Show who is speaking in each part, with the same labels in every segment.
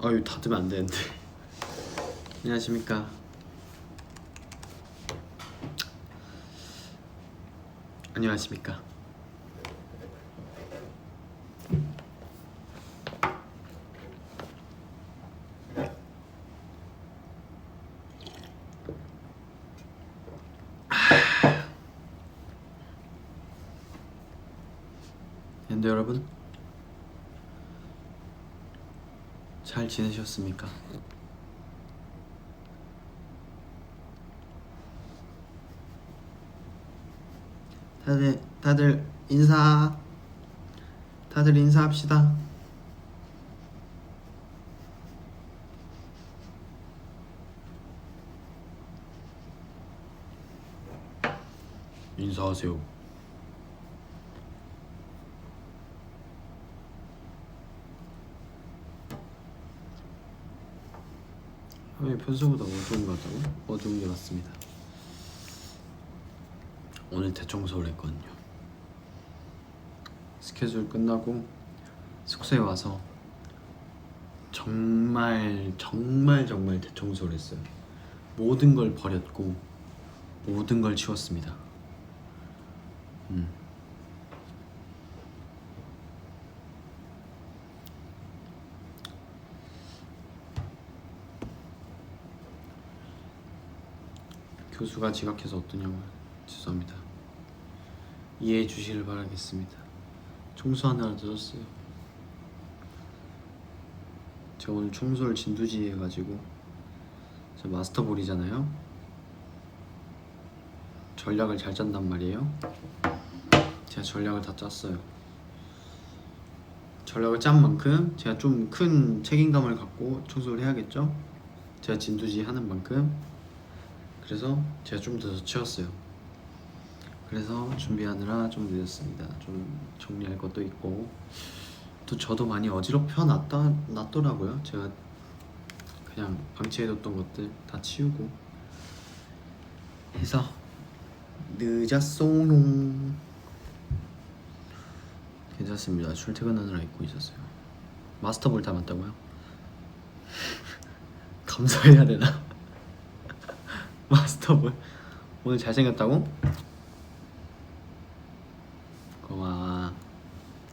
Speaker 1: 아유 닫으면 안 되는데. 안녕하십니까. 안녕하십니까. 근데 여러분 잘 지내셨습니까? 다들 인사합시다. 인사하세요. 화면이 평소보다 어두운 것 같다고? 어두운 게 맞습니다. 오늘 대청소를 했거든요. 스케줄 끝나고 숙소에 와서 정말 대청소를 했어요. 모든 걸 버렸고 모든 걸 치웠습니다. 교수가 지각해서 어떠냐고. 죄송합니다. 이해해 주시길 바라겠습니다. 청소하느라 늦었어요. 제가 오늘 청소를 진두지휘 해가지고, 저 마스터볼이잖아요. 전략을 잘 짠단 말이에요. 제가 전략을 다 짰어요. 전략을 짠 만큼 제가 좀 큰 책임감을 갖고 청소를 해야겠죠? 제가 진두지휘 하는 만큼. 그래서 제가 좀 더 치웠어요. 그래서 준비하느라 좀 늦었습니다. 좀 정리할 것도 있고, 또 저도 많이 어지럽혀 놨더라고요. 제가 그냥 방치해뒀던 것들 다 치우고 해서 늦었소요. 괜찮습니다. 출퇴근하느라 입고 있었어요. 마스터볼 닮았다고요? 감사해야 되나? 마스터볼 오늘 잘생겼다고? 고마워.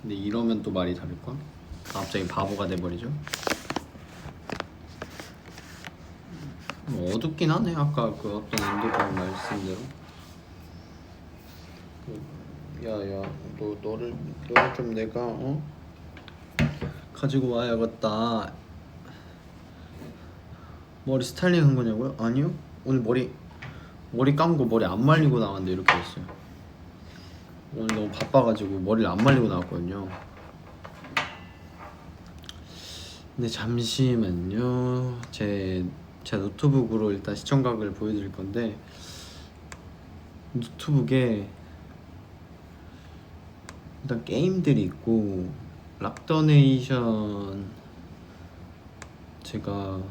Speaker 1: 근데 이러면 또 말이 다를걸? 갑자기 바보가 돼버리죠? 어둡긴 하네. 아까 그 어떤 엔더분 말씀대로. 야야, 너를 좀 내가 가지고 와야겠다. 머리 스타일링 한 거냐고요? 아니요. 오늘 머리 감고 머리 안 말리고 나왔는데 이렇게 됐어요. 오늘 너무 바빠가지고 머리를 안 말리고 나왔거든요. 근데 잠시만요. 제 노트북으로 일단 시청각을 보여드릴 건데, 노트북에 일단 게임들이 있고, 락더네이션 제가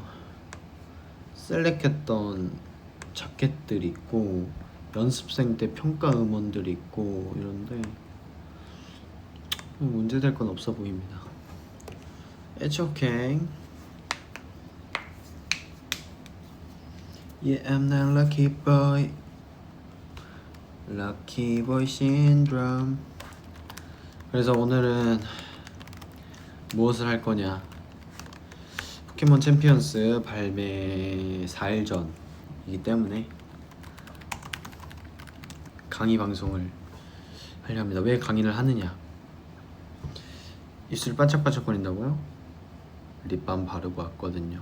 Speaker 1: 셀렉했던 자켓들이 있고, 연습생 때 평가 음원들이 있고 이런데 문제될 건 없어 보입니다. It's okay. Yeah, I'm not lucky boy. Lucky boy syndrome. 그래서 오늘은 무엇을 할 거냐? 포켓몬 챔피언스 발매 4일 전이기 때문에 강의 방송을 하려 합니다. 왜 강의를 하느냐? 입술 반짝반짝거린다고요? 립밤 바르고 왔거든요.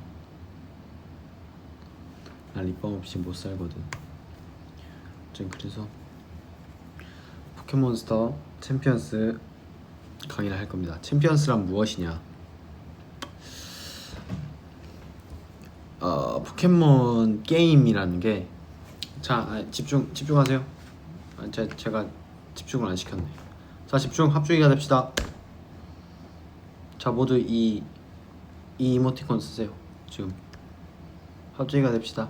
Speaker 1: 나 립밤 없이 못 살거든. 그래서 포켓몬스터 챔피언스 강의를 할 겁니다. 챔피언스란 무엇이냐? 포켓몬 게임이라는 게, 자, 집중하세요. 제가 집중을 안 시켰네. 자, 집중. 합주기가 됩시다. 자, 모두 이 이모티콘 쓰세요. 지금 합주기가 됩시다.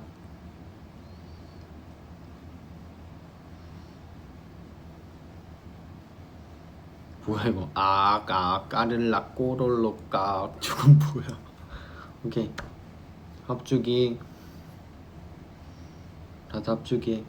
Speaker 1: 뭐야 이거? 까르라 꼬롤로까. 저건 뭐야? 오케이. 합주기. 다들 합주기.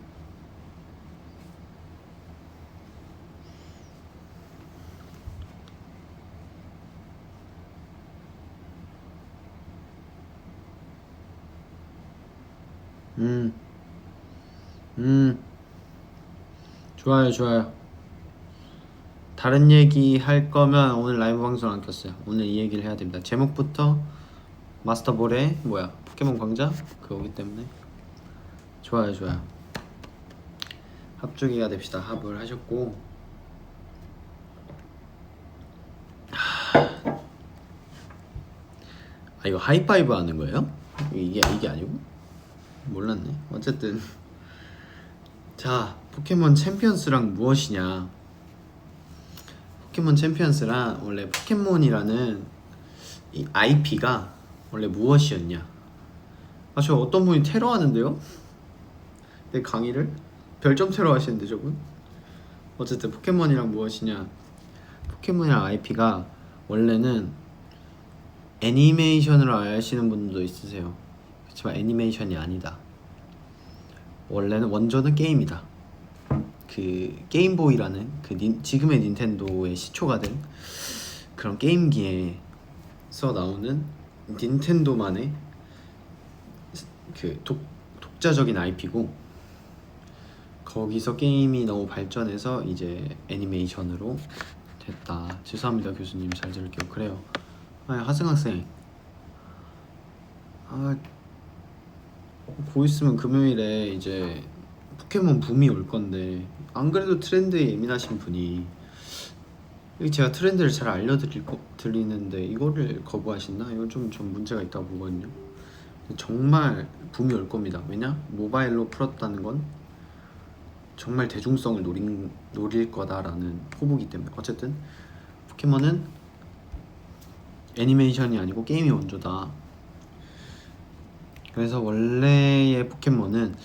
Speaker 1: 좋아요, 좋아요. 다른 얘기 할 거면 오늘 라이브 방송 안 켰어요. 오늘 이 얘기를 해야 됩니다. 제목부터 마스터볼의 뭐야 포켓몬 광자 그거기 때문에 좋아요, 좋아요. 합주기가 됩시다. 합을 하셨고 이거 하이파이브 하는 거예요? 이게 아니고? 몰랐네. 어쨌든 자, 포켓몬 챔피언스랑 무엇이냐. 포켓몬 챔피언스랑 원래 포켓몬이라는 이 IP가 원래 무엇이었냐. 저 어떤 분이 테러 하는데요? 내 강의를? 별점 테러 하시는데 저분? 어쨌든 포켓몬이랑 무엇이냐. 포켓몬이랑 IP가 원래는 애니메이션으로 아시는 분도 있으세요. 그렇지만 애니메이션이 아니다. 원래는 원조는 게임이다. 그 게임보이라는 그 지금의 닌텐도의 시초가 된 그런 게임기에서 나오는 닌텐도만의 그 독자적인 IP고, 거기서 게임이 너무 발전해서 이제 애니메이션으로 됐다. 죄송합니다 교수님, 잘 들을게요. 그래요. 하승 학생, 곧 있으면 금요일에 이제 포켓몬 붐이 올 건데, 안 그래도 트렌드에 예민하신 분이 제가 트렌드를 잘 알려드리는데 이거를 거부하신다? 이건 좀 문제가 있다고 보거든요. 정말 붐이 올 겁니다. 왜냐? 모바일로 풀었다는 건 정말 대중성을 노릴 거다라는 포부기 때문에. 어쨌든 포켓몬은 애니메이션이 아니고 게임이 원조다. 그래서 원래의 포켓몬은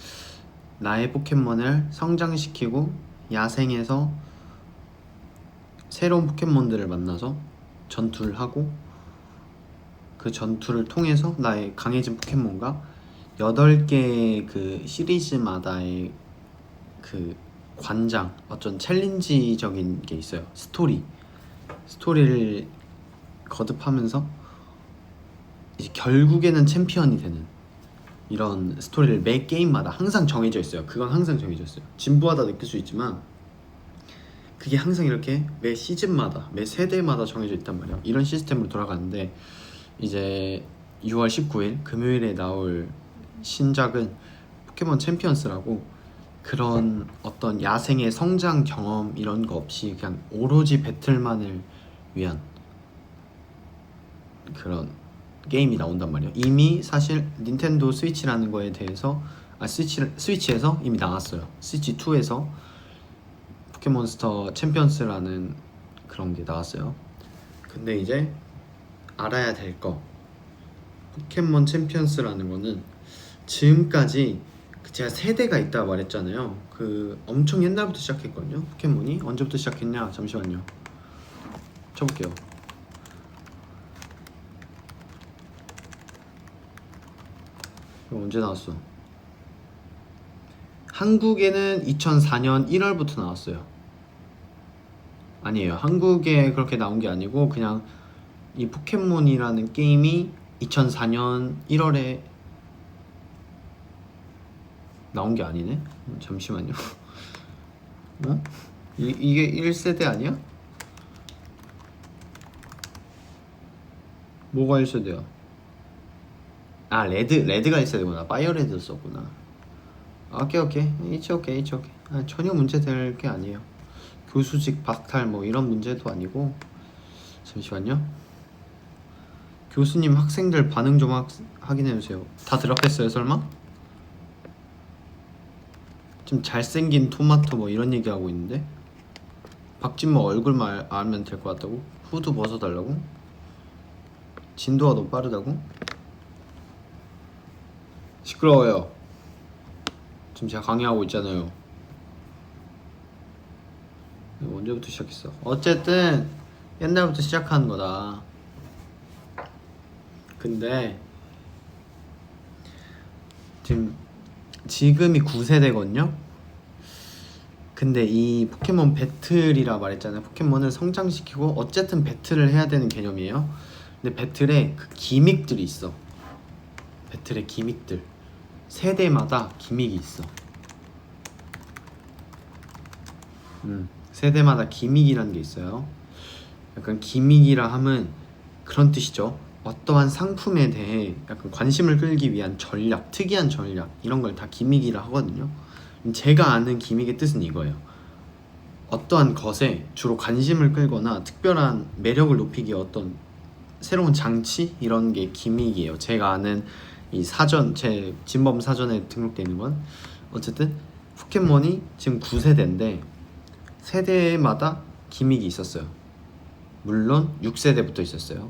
Speaker 1: 나의 포켓몬을 성장시키고 야생에서 새로운 포켓몬들을 만나서 전투를 하고, 그 전투를 통해서 나의 강해진 포켓몬과 8개의 그 시리즈마다의 그 관장, 어떤 챌린지적인 게 있어요. 스토리를 거듭하면서 이제 결국에는 챔피언이 되는 이런 스토리를 매 게임마다 항상 정해져 있어요. 그건 항상 정해져 있어요. 진부하다 느낄 수 있지만 그게 항상 이렇게 매 시즌마다, 매 세대마다 정해져 있단 말이에요. 이런 시스템으로 돌아가는데, 이제 6월 19일 금요일에 나올 신작은 포켓몬 챔피언스라고, 그런 어떤 야생의 성장 경험 이런 거 없이 그냥 오로지 배틀만을 위한 그런 게임이 나온단 말이에요. 이미 사실 닌텐도 스위치라는 거에 대해서 스위치에서 이미 나왔어요. 스위치 2에서 포켓몬스터 챔피언스라는 그런 게 나왔어요. 근데 이제 알아야 될 거, 포켓몬 챔피언스라는 거는 지금까지 제가 세대가 있다고 말했잖아요. 그 엄청 옛날부터 시작했거든요. 포켓몬이 언제부터 시작했냐? 잠시만요. 쳐볼게요. 언제 나왔어? 한국에는 2004년 1월부터 나왔어요. 아니에요. 한국에 그렇게 나온 게 아니고 그냥 이 포켓몬이라는 게임이 2004년 1월에 나온 게 아니네? 잠시만요. 어? 이게 1세대 아니야? 뭐가 1세대야? 레드가 1세대구나. 파이어레드 썼구나. 오케이. It's okay. 전혀 문제될 게 아니에요. 교수직 박탈 뭐 이런 문제도 아니고. 잠시만요. 교수님 학생들 반응 좀 확인해주세요. 다 드랍했어요 설마? 좀 잘생긴 토마토 뭐 이런 얘기하고 있는데, 박진모 얼굴만 알면 될 것 같다고? 후드 벗어달라고? 진도가 너무 빠르다고? 시끄러워요. 지금 제가 강의하고 있잖아요. 언제부터 시작했어? 어쨌든 옛날부터 시작하는 거다. 근데 지금이 9세대거든요. 근데 이 포켓몬 배틀이라 말했잖아요. 포켓몬을 성장시키고 어쨌든 배틀을 해야 되는 개념이에요. 근데 배틀에 그 기믹들이 있어. 배틀의 기믹들, 세대마다 기믹이 있어. 세대마다 기믹이라는 게 있어요. 약간 기믹이라 함은 그런 뜻이죠. 어떠한 상품에 대해 약간 관심을 끌기 위한 전략, 특이한 전략, 이런 걸 다 기믹이라 하거든요. 제가 아는 기믹의 뜻은 이거예요. 어떠한 것에 주로 관심을 끌거나 특별한 매력을 높이기 위해 어떤 새로운 장치, 이런 게 기믹이에요. 제가 아는 이 사전, 제 진범 사전에 등록되어 있는 건. 어쨌든 포켓몬이 지금 9세대인데 세대마다 기믹이 있었어요. 물론 6세대부터 있었어요.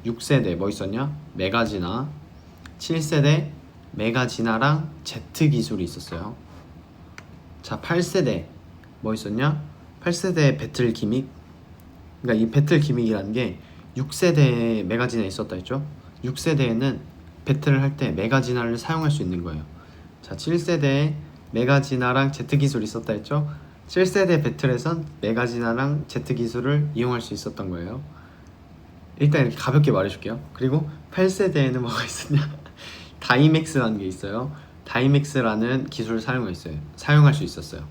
Speaker 1: 6세대 뭐 있었냐? 메가지나. 7세대 메가지나랑 Z 기술이 있었어요. 자, 8세대 뭐 있었냐? 8세대 배틀 기믹. 그러니까 이 배틀 기믹이라는 게 6세대에 메가지나 있었다 했죠. 6세대에는 배틀을 할 때 메가지나를 사용할 수 있는 거예요. 자, 7세대에 메가지나랑 Z 기술이 있었다 했죠. 7세대 배틀에선 메가지나랑 Z 기술을 이용할 수 있었던 거예요. 일단 이렇게 가볍게 말해줄게요. 그리고 8세대에는 뭐가 있었냐? 다이맥스라는 게 있어요. 다이맥스라는 기술을 사용할 수 있었어요.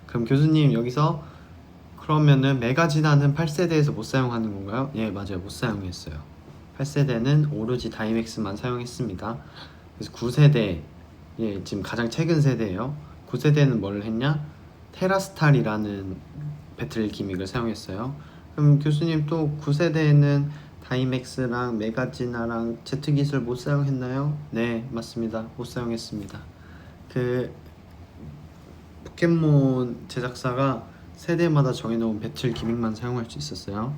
Speaker 1: 그럼 교수님, 여기서 그러면은 메가지나는 8세대에서 못 사용하는 건가요? 예, 맞아요. 못 사용했어요. 8세대는 오로지 다이맥스만 사용했습니다. 그래서 9세대, 예, 지금 가장 최근 세대예요. 9세대는 뭘 했냐? 테라스탈이라는 배틀 기믹을 사용했어요. 그럼 교수님, 또 9세대에는 다이맥스랑 메가지나랑 Z 기술 못 사용했나요? 네, 맞습니다. 못 사용했습니다. 그 포켓몬 제작사가 세대마다 정해놓은 배틀 기믹만 사용할 수 있었어요.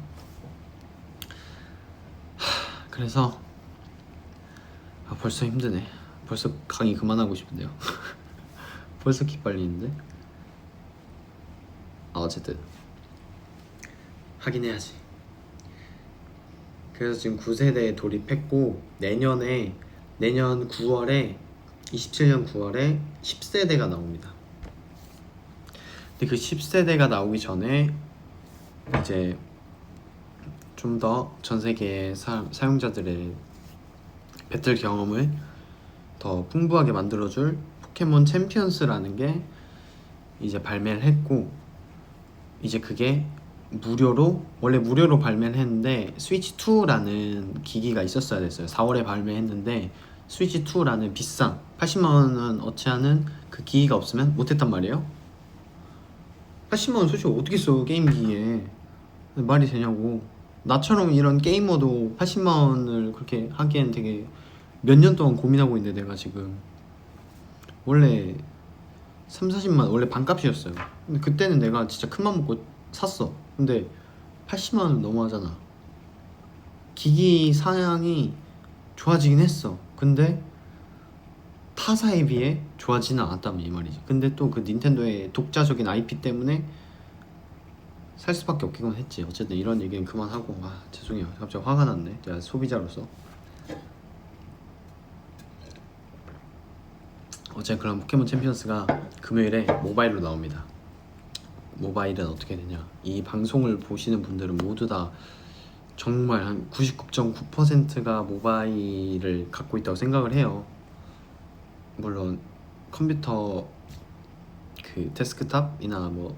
Speaker 1: 그래서 벌써 힘드네. 벌써 강의 그만하고 싶은데요. 벌써 기빨리는데. 어쨌든 하긴 해야지. 그래서 지금 9세대에 돌입했고, 내년 9월에 27년 9월에 10세대가 나옵니다. 근데 그 10세대가 나오기 전에 이제 좀 더 전 세계 사용자들의 배틀 경험을 더 풍부하게 만들어줄 포켓몬 챔피언스라는 게 이제 발매를 했고, 이제 그게 원래 무료로 발매를 했는데 스위치 2라는 기기가 있었어야 됐어요. 4월에 발매했는데 스위치 2라는 비싼 80만원 어치 하는 그 기기가 없으면 못했단 말이에요. 80만원 솔직히 어떻게 써, 게임 기기에. 말이 되냐고. 나처럼 이런 게이머도 80만원을 그렇게 하기엔 되게 몇 년 동안 고민하고 있는데, 내가 지금 원래 30-40만 원래 반값이었어요. 근데 그때는 내가 진짜 큰맘 먹고 샀어. 근데 80만원 너무하잖아. 기기 사양이 좋아지긴 했어. 근데 타사에 비해 좋아지는 않았다면 이 말이지. 근데 또 그 닌텐도의 독자적인 IP 때문에 살 수밖에 없긴 했지. 어쨌든 이런 얘기는 그만하고. 죄송해요. 갑자기 화가 났네. 제가 소비자로서. 어제 그럼 포켓몬 챔피언스가 금요일에 모바일로 나옵니다. 모바일은 어떻게 되냐? 이 방송을 보시는 분들은 모두 다 정말 한 99.9%가 모바일을 갖고 있다고 생각을 해요. 물론 컴퓨터 그 데스크탑이나 뭐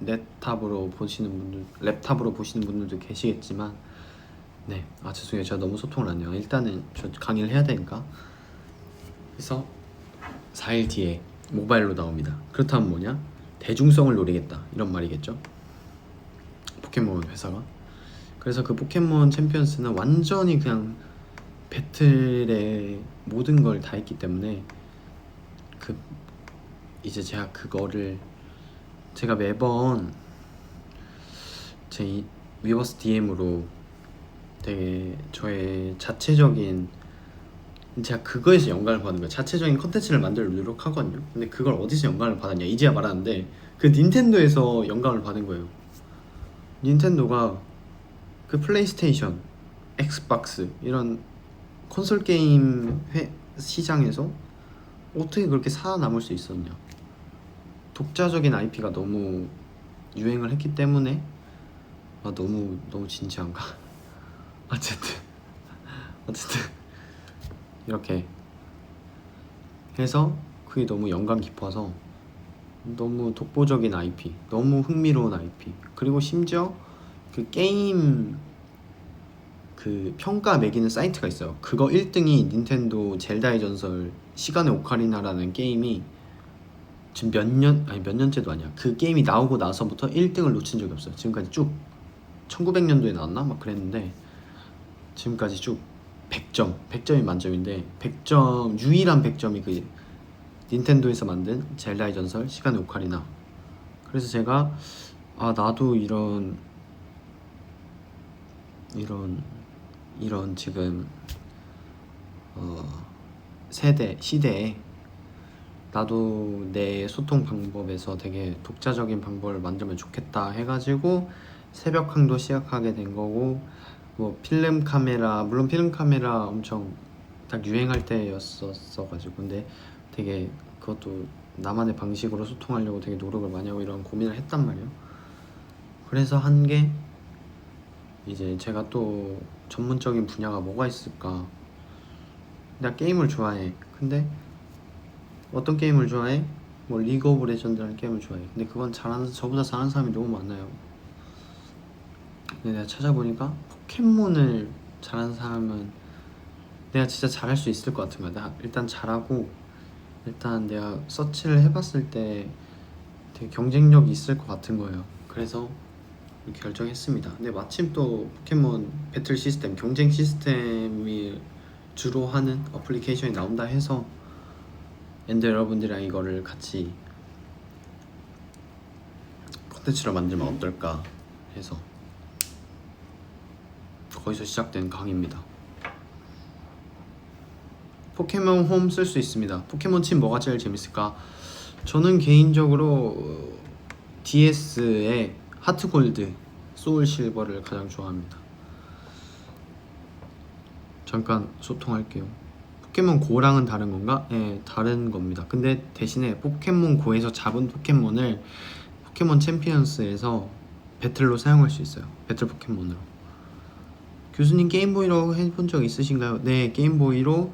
Speaker 1: 랩탑으로 보시는 분들도 계시겠지만, 네, 죄송해요. 제가 너무 소통을 안 해요. 일단은 저 강의를 해야 되니까. 그래서 4일 뒤에 모바일로 나옵니다. 그렇다면 뭐냐? 대중성을 노리겠다, 이런 말이겠죠. 포켓몬 회사가. 그래서 그 포켓몬 챔피언스는 완전히 그냥 배틀에 모든 걸 다 했기 때문에 이제 제가 매번 제 위버스 DM으로 되게 저의 자체적인, 제가 그거에서 영감을 받는 거예요. 자체적인 컨텐츠를 만들 노력하거든요. 근데 그걸 어디서 영감을 받았냐, 이제야 말하는데 그 닌텐도에서 영감을 받은 거예요. 닌텐도가 그 플레이스테이션, 엑스박스 이런 콘솔 게임 시장에서 어떻게 그렇게 살아남을 수 있었냐. 독자적인 IP가 너무 유행을 했기 때문에. 너무 진지한가? 어쨌든 이렇게 해서 그게 너무 연관 깊어서 너무 독보적인 IP, 너무 흥미로운 IP, 그리고 심지어 그 게임 그 평가 매기는 사이트가 있어요. 그거 1등이 닌텐도 젤다의 전설 시간의 오카리나라는 게임이 지금 몇 년째도 아니야. 그 게임이 나오고 나서부터 1등을 놓친 적이 없어요. 지금까지 쭉 1900년도에 나왔나? 막 그랬는데 지금까지 쭉 100점이 만점인데 100점 유일한 100점이 그 닌텐도에서 만든 젤다의 전설 시간의 오카리나. 그래서 제가 나도 이런 지금 시대에 나도 내 소통 방법에서 되게 독자적인 방법을 만들면 좋겠다 해가지고 새벽항도 시작하게 된 거고, 뭐 필름 카메라, 물론 필름 카메라 엄청 딱 유행할 때였었어가지고, 근데 되게 그것도 나만의 방식으로 소통하려고 되게 노력을 많이 하고 이런 고민을 했단 말이에요. 그래서 한 게 이제 제가 또 전문적인 분야가 뭐가 있을까. 내가 게임을 좋아해. 근데 어떤 게임을 좋아해? 뭐 리그 오브 레전드라는 게임을 좋아해. 근데 그건 저보다 잘하는 사람이 너무 많아요. 근데 내가 찾아보니까 포켓몬을 잘하는 사람은 내가 진짜 잘할 수 있을 것 같은 거야. 나 일단 잘하고, 일단 내가 서치를 해봤을 때 되게 경쟁력이 있을 것 같은 거예요. 그래서 결정했습니다. 근데 마침 또 포켓몬 배틀 시스템, 경쟁 시스템이 주로 하는 어플리케이션이 나온다 해서 엔더 여러분들이랑 이거를 같이 콘텐츠로 만들면 어떨까 해서 거기서 시작된 강의입니다. 포켓몬 홈 쓸 수 있습니다. 포켓몬 칩 뭐가 제일 재밌을까? 저는 개인적으로 DS의 하트골드, 소울 실버를 가장 좋아합니다. 잠깐 소통할게요. 포켓몬 고랑은 다른 건가? 네, 다른 겁니다. 근데 대신에 포켓몬 고에서 잡은 포켓몬을 포켓몬 챔피언스에서 배틀로 사용할 수 있어요. 배틀 포켓몬으로. 교수님 게임보이로 해본 적 있으신가요? 네, 게임보이로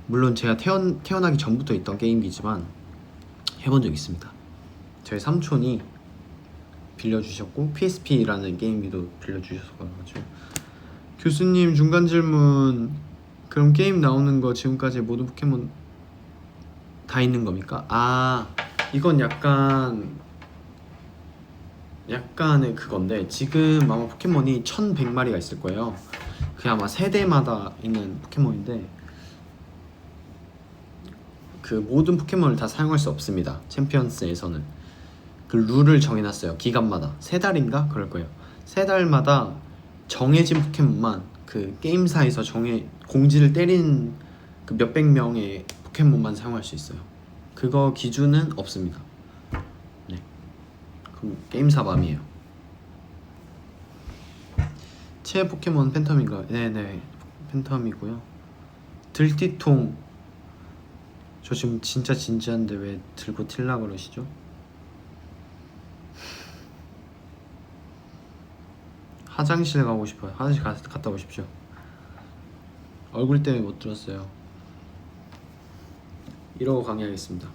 Speaker 1: 물론 제가 태어나기 전부터 있던 게임기지만 해본 적 있습니다. 저희 삼촌이 빌려주셨고 PSP라는 게임기도 빌려주셔서가지고. 교수님 중간 질문, 그럼 게임 나오는 거 지금까지 모든 포켓몬 다 있는 겁니까? 이건 약간의 그건데, 지금 아마 포켓몬이 1100마리가 있을 거예요. 그게 아마 세대마다 있는 포켓몬인데 그 모든 포켓몬을 다 사용할 수 없습니다. 챔피언스에서는 그 룰을 정해놨어요. 기간마다 3달인가 그럴 거예요. 3달마다 정해진 포켓몬만 그 게임사에서 공지를 때린 그 몇백 명의 포켓몬만 사용할 수 있어요. 그거 기준은 없습니다. 네, 그럼 게임사 맘이에요. 최애 포켓몬 팬텀인가요? 네네, 팬텀이고요. 들띠통, 저 지금 진짜 진지한데 왜 들고 튈라 그러시죠? 화장실 가고 싶어요. 화장실 갔다 오십시오. 얼굴 때문에 못 들었어요. 이러고 강의하겠습니다.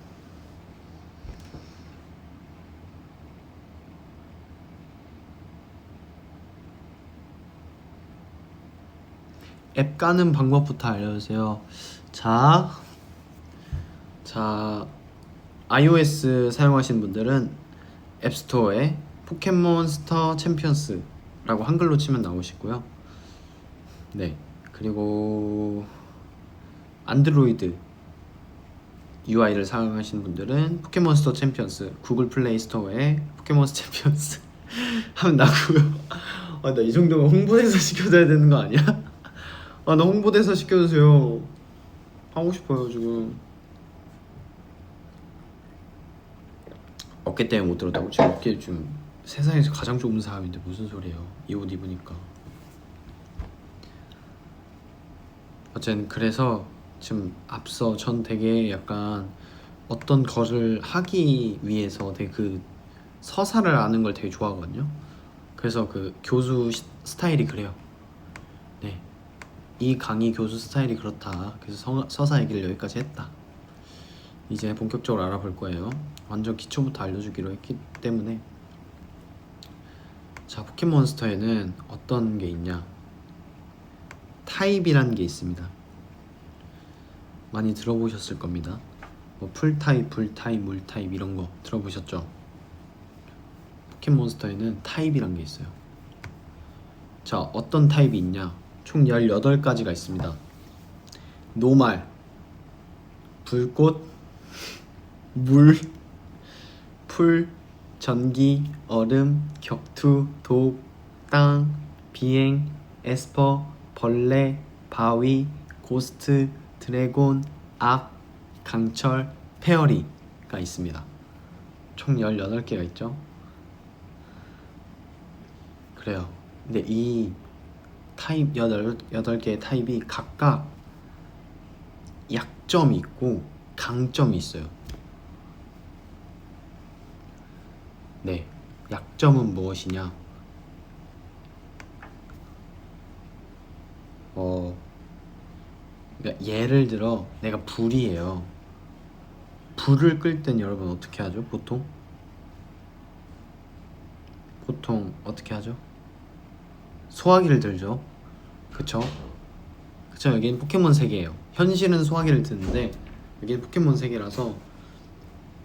Speaker 1: 앱 까는 방법부터 알려주세요. 자, iOS 사용하시는 분들은 앱스토어에 포켓몬스터 챔피언스라고 한글로 치면 나오시고요. 네, 그리고 안드로이드 UI를 사용하시는 분들은 포켓몬스터 챔피언스, 구글 플레이 스토어에 포켓몬스터 챔피언스 하면 나고요. 나 이 정도면 홍보대사 시켜줘야 되는 거 아니야? 나 홍보대사 시켜주세요. 하고 싶어요 지금. 어깨 때문에 못 들었다고? 지금 어깨 좀 세상에서 가장 좁은 사람인데 무슨 소리예요. 이 옷 입으니까. 어쨌든 그래서 지금 앞서 전 되게 약간 어떤 거를 하기 위해서 되게 그 서사를 아는 걸 되게 좋아하거든요. 그래서 그 교수 스타일이 그래요. 네, 이 강의 교수 스타일이 그렇다. 그래서 서사 얘기를 여기까지 했다. 이제 본격적으로 알아볼 거예요. 완전 기초부터 알려주기로 했기 때문에. 자, 포켓몬스터에는 어떤 게 있냐, 타입이라는 게 있습니다. 많이 들어보셨을 겁니다. 뭐 풀타입, 불타입, 물타입 이런 거 들어보셨죠? 포켓몬스터에는 타입이란 게 있어요. 자, 어떤 타입이 있냐, 총 18가지가 있습니다. 노말, 불꽃, 물, 풀, 전기, 얼음, 격투, 독, 땅, 비행, 에스퍼, 벌레, 바위, 고스트, 드래곤, 악, 강철, 페어리가 있습니다. 총 18개가 있죠. 그래요. 근데 이 타입 8개의 타입이 각각 약점이 있고 강점이 있어요. 네, 약점은 무엇이냐? 그러니까 예를 들어 내가 불이에요. 불을 끌 땐 여러분 어떻게 하죠? 보통 어떻게 하죠? 소화기를 들죠. 그쵸? 여기는 포켓몬 세계예요. 현실은 소화기를 드는데 여기는 포켓몬 세계라서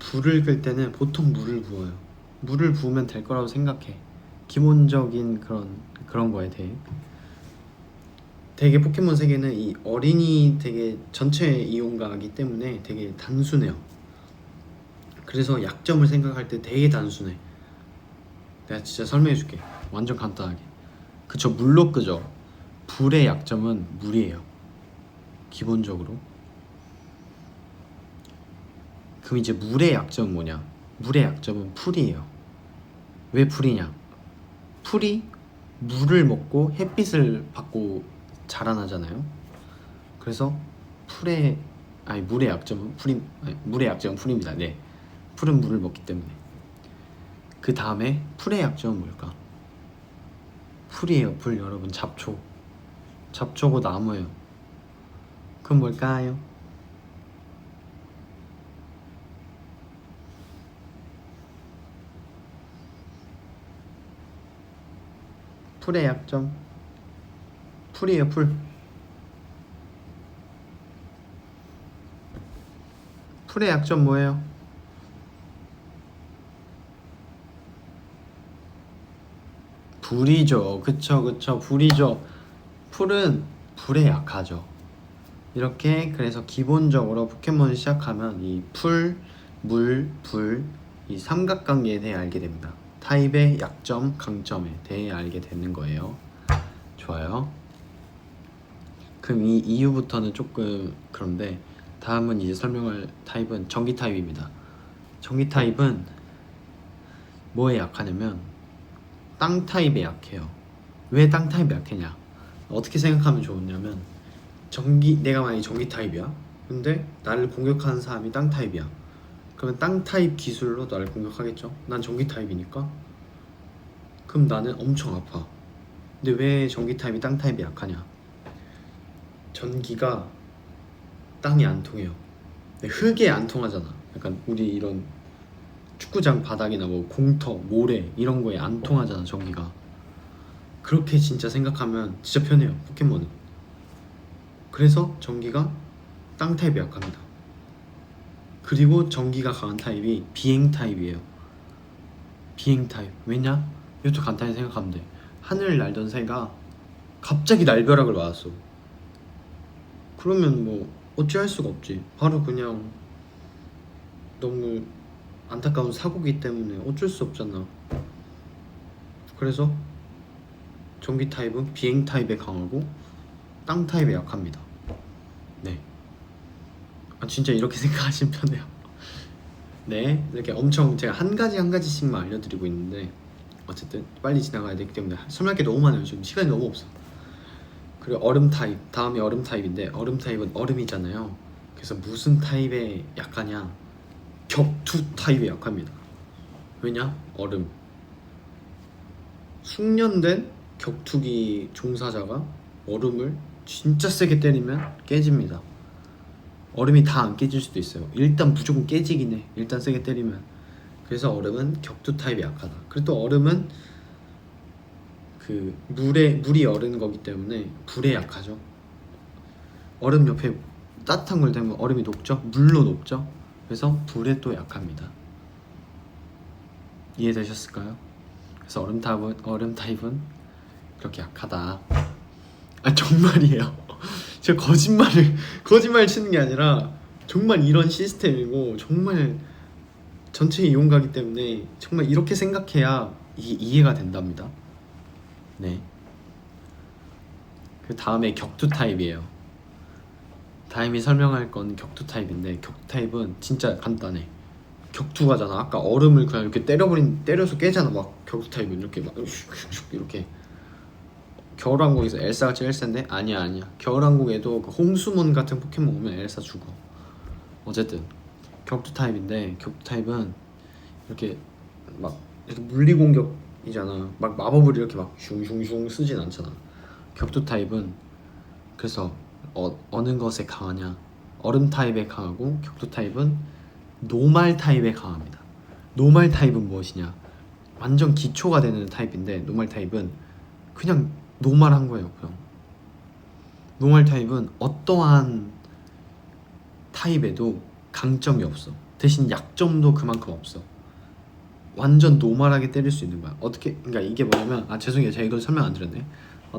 Speaker 1: 불을 끌 때는 보통 물을 부어요. 물을 부으면 될 거라고 생각해. 기본적인 그런 거에 대해. 되게 포켓몬 세계는 이 어린이 되게 전체 이용가이기 때문에 되게 단순해요. 그래서 약점을 생각할 때 되게 단순해. 내가 진짜 설명해 줄게. 완전 간단하게. 그쵸, 물로 끄죠. 불의 약점은 물이에요. 기본적으로. 그럼 이제 물의 약점은 뭐냐? 물의 약점은 풀이에요. 왜 풀이냐? 풀이 물을 먹고 햇빛을 받고 자라나잖아요. 그래서 물의 약점은 풀입니다. 네, 풀은 물을 먹기 때문에. 그 다음에 풀의 약점은 뭘까? 풀이에요. 풀. 여러분, 잡초고 나무예요. 그럼 뭘까요? 풀의 약점 풀이에요. 풀의 약점 뭐예요? 불이죠. 그쵸, 불이죠. 풀은 불에 약하죠. 이렇게. 그래서 기본적으로 포켓몬을 시작하면 이 풀, 물, 불, 이 삼각관계에 대해 알게 됩니다. 타입의 약점, 강점에 대해 알게 되는 거예요. 좋아요. 그럼 이 이후부터는 조금 그런데, 다음은 이제 설명할 타입은 전기 타입입니다. 전기 타입은 뭐에 약하냐면 땅 타입에 약해요. 왜 땅 타입에 약하냐? 어떻게 생각하면 좋으냐면, 내가 만약에 전기 타입이야. 근데 나를 공격하는 사람이 땅 타입이야. 그러면 땅 타입 기술로 나를 공격하겠죠. 난 전기 타입이니까. 그럼 나는 엄청 아파. 근데 왜 전기 타입이 땅 타입이 약하냐? 전기가 땅에 안 통해요. 흙에 안 통하잖아. 약간 우리 이런 축구장 바닥이나 뭐 공터, 모래 이런 거에 안 통하잖아, 전기가. 그렇게 진짜 생각하면 진짜 편해요, 포켓몬은. 그래서 전기가 땅 타입에 약합니다. 그리고 전기가 강한 타입이 비행 타입이에요. 비행 타입. 왜냐? 이것도 간단히 생각하면 돼. 하늘을 날던 새가 갑자기 날벼락을 맞았어. 그러면 뭐 어찌할 수가 없지. 바로 그냥 너무 안타까운 사고기 때문에 어쩔 수 없잖아. 그래서 전기 타입은 비행 타입에 강하고 땅 타입에 약합니다. 네. 진짜 이렇게 생각하시면 편해요. 네, 이렇게 엄청 제가 한 가지씩만 알려드리고 있는데 어쨌든 빨리 지나가야 되기 때문에 설명할 게 너무 많아요. 지금 시간이 너무 없어. 그리고 얼음 타입, 다음이 얼음 타입인데 얼음 타입은 얼음이잖아요. 그래서 무슨 타입에 약하냐? 격투 타입에 약합니다. 왜냐? 얼음. 숙련된 격투기 종사자가 얼음을 진짜 세게 때리면 깨집니다. 얼음이 다 안 깨질 수도 있어요. 일단 무조건 깨지긴 해. 일단 세게 때리면. 그래서 얼음은 격투 타입이 약하다. 그리고 또 얼음은 그 물이 얼은 거기 때문에 불에 약하죠. 얼음 옆에 따뜻한 걸 대면 얼음이 녹죠. 물로 녹죠. 그래서 불에 또 약합니다. 이해되셨을까요? 그래서 얼음 타입은 그렇게 약하다. 아 정말이에요. 제가 거짓말 치는 게 아니라 정말 이런 시스템이고 정말 전체 이용가기 때문에 정말 이렇게 생각해야 이게 이해가 된답니다. 네. 그 다음에 격투 타입이에요. 다음이 설명할 건 격투 타입인데 격투 타입은 진짜 간단해. 격투가잖아. 아까 얼음을 그냥 이렇게 때려서 깨잖아. 막 격투 타입은 이렇게 막 슉슉슉 이렇게. 겨울왕국에서 엘사가 제일 센데? 아니야. 겨울왕국에도 그 홍수몬 같은 포켓몬 오면 엘사 죽어. 어쨌든 격투 타입인데 격투 타입은 이렇게 막 이렇게 물리 공격이잖아. 막 마법을 이렇게 막 슝슝슝 쓰진 않잖아. 격투 타입은 그래서 어느 것에 강하냐? 얼음 타입에 강하고 격투 타입은 노말 타입에 강합니다. 노말 타입은 무엇이냐? 완전 기초가 되는 타입인데 노말 타입은 그냥 노말한 거예요. 그냥 노말 타입은 어떠한 타입에도 강점이 없어. 대신 약점도 그만큼 없어. 완전 노멀하게 때릴 수 있는 거야. 어떻게? 그러니까 이게 뭐냐면 죄송해요. 제가 이걸 설명 안 드렸네.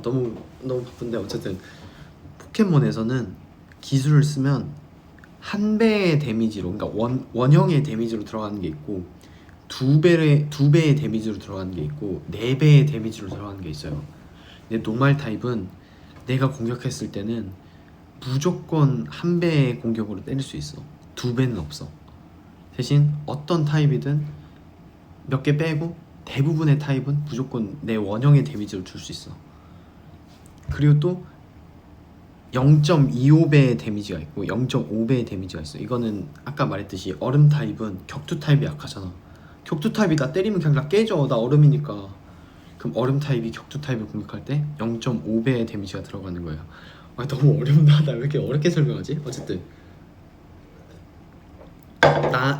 Speaker 1: 너무 바쁜데 어쨌든 포켓몬에서는 기술을 쓰면 한 배의 데미지로, 그러니까 원형의 데미지로 들어가는 게 있고 두 배의 데미지로 들어가는 게 있고 네 배의 데미지로 들어가는 게 있어요. 근데 노말 타입은 내가 공격했을 때는 무조건 한 배의 공격으로 때릴 수 있어. 두 배는 없어. 대신 어떤 타입이든 몇 개 빼고 대부분의 타입은 무조건 내 원형의 데미지를 줄 수 있어. 그리고 또 0.25배의 데미지가 있고 0.5배의 데미지가 있어. 이거는 아까 말했듯이 얼음 타입은 격투 타입이 약하잖아. 격투 타입이 나 때리면 그냥 나 깨져. 나 얼음이니까. 그럼 얼음 타입이 격투 타입을 공격할 때 0.5배의 데미지가 들어가는 거야. 너무 어렵다. 나 왜 이렇게 어렵게 설명하지? 어쨌든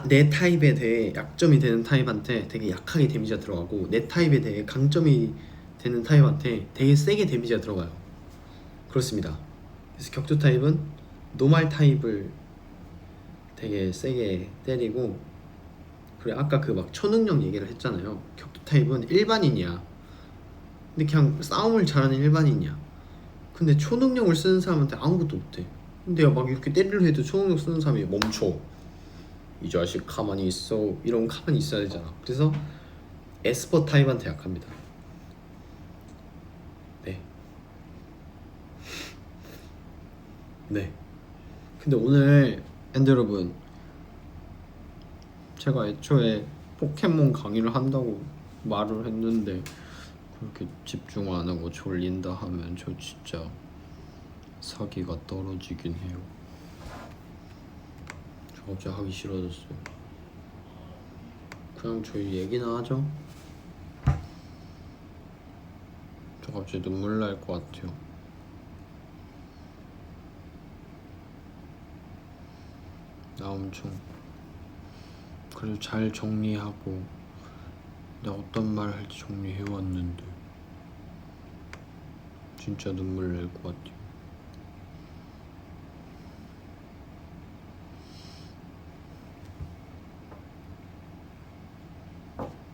Speaker 1: 내 타입에 대해 약점이 되는 타입한테 되게 약하게 데미지가 들어가고 내 타입에 대해 강점이 되는 타입한테 되게 세게 데미지가 들어가요. 그렇습니다. 그래서 격투 타입은 노말 타입을 되게 세게 때리고, 그래 아까 그 막 초능력 얘기를 했잖아요. 격투 타입은 일반인이야. 근데 그냥 싸움을 잘하는 일반인이야. 근데 초능력을 쓰는 사람한테 아무것도 못해. 근데 내가 막 이렇게 때리려 해도 초능력 쓰는 사람이 멈춰. 이 자식 가만히 있어. 이러면 가만히 있어야 되잖아. 그래서 에스퍼 타입한테 약합니다. 네. 근데 오늘 앤드 여러분, 제가 애초에 포켓몬 강의를 한다고 말을 했는데 그렇게 집중 안 하고 졸린다 하면 저 진짜 사기가 떨어지긴 해요. 저 갑자기 하기 싫어졌어요. 그냥 저희 얘기나 하죠. 저 갑자기 눈물 날 것 같아요. 나 엄청 그래도 잘 정리하고 내가 어떤 말 할지 정리해왔는데 진짜 눈물 날 것 같아요.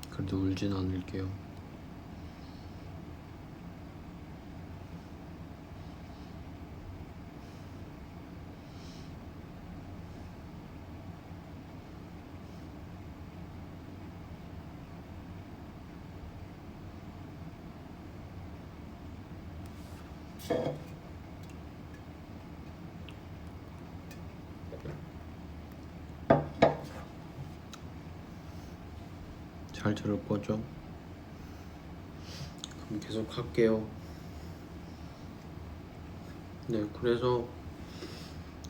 Speaker 1: 그래도 울진 않을게요. 잘 들을 거죠? 그럼 계속 할게요. 네, 그래서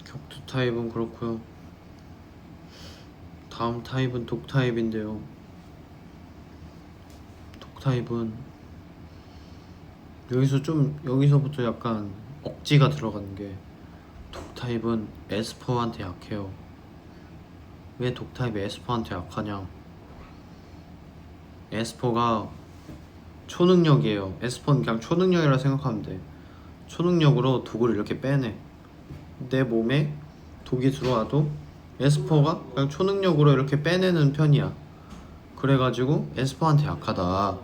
Speaker 1: 격투 타입은 그렇고요. 다음 타입은 독 타입인데요. 독 타입은 여기서부터 약간 억지가 들어가는 게, 독 타입은 에스퍼한테 약해요. 왜 독 타입이 에스퍼한테 약하냐? 에스퍼가 초능력이에요. 에스퍼는 그냥 초능력이라 생각하면 돼. 초능력으로 독을 이렇게 빼내. 내 몸에 독이 들어와도 에스퍼가 그냥 초능력으로 이렇게 빼내는 편이야. 그래가지고 에스퍼한테 약하다.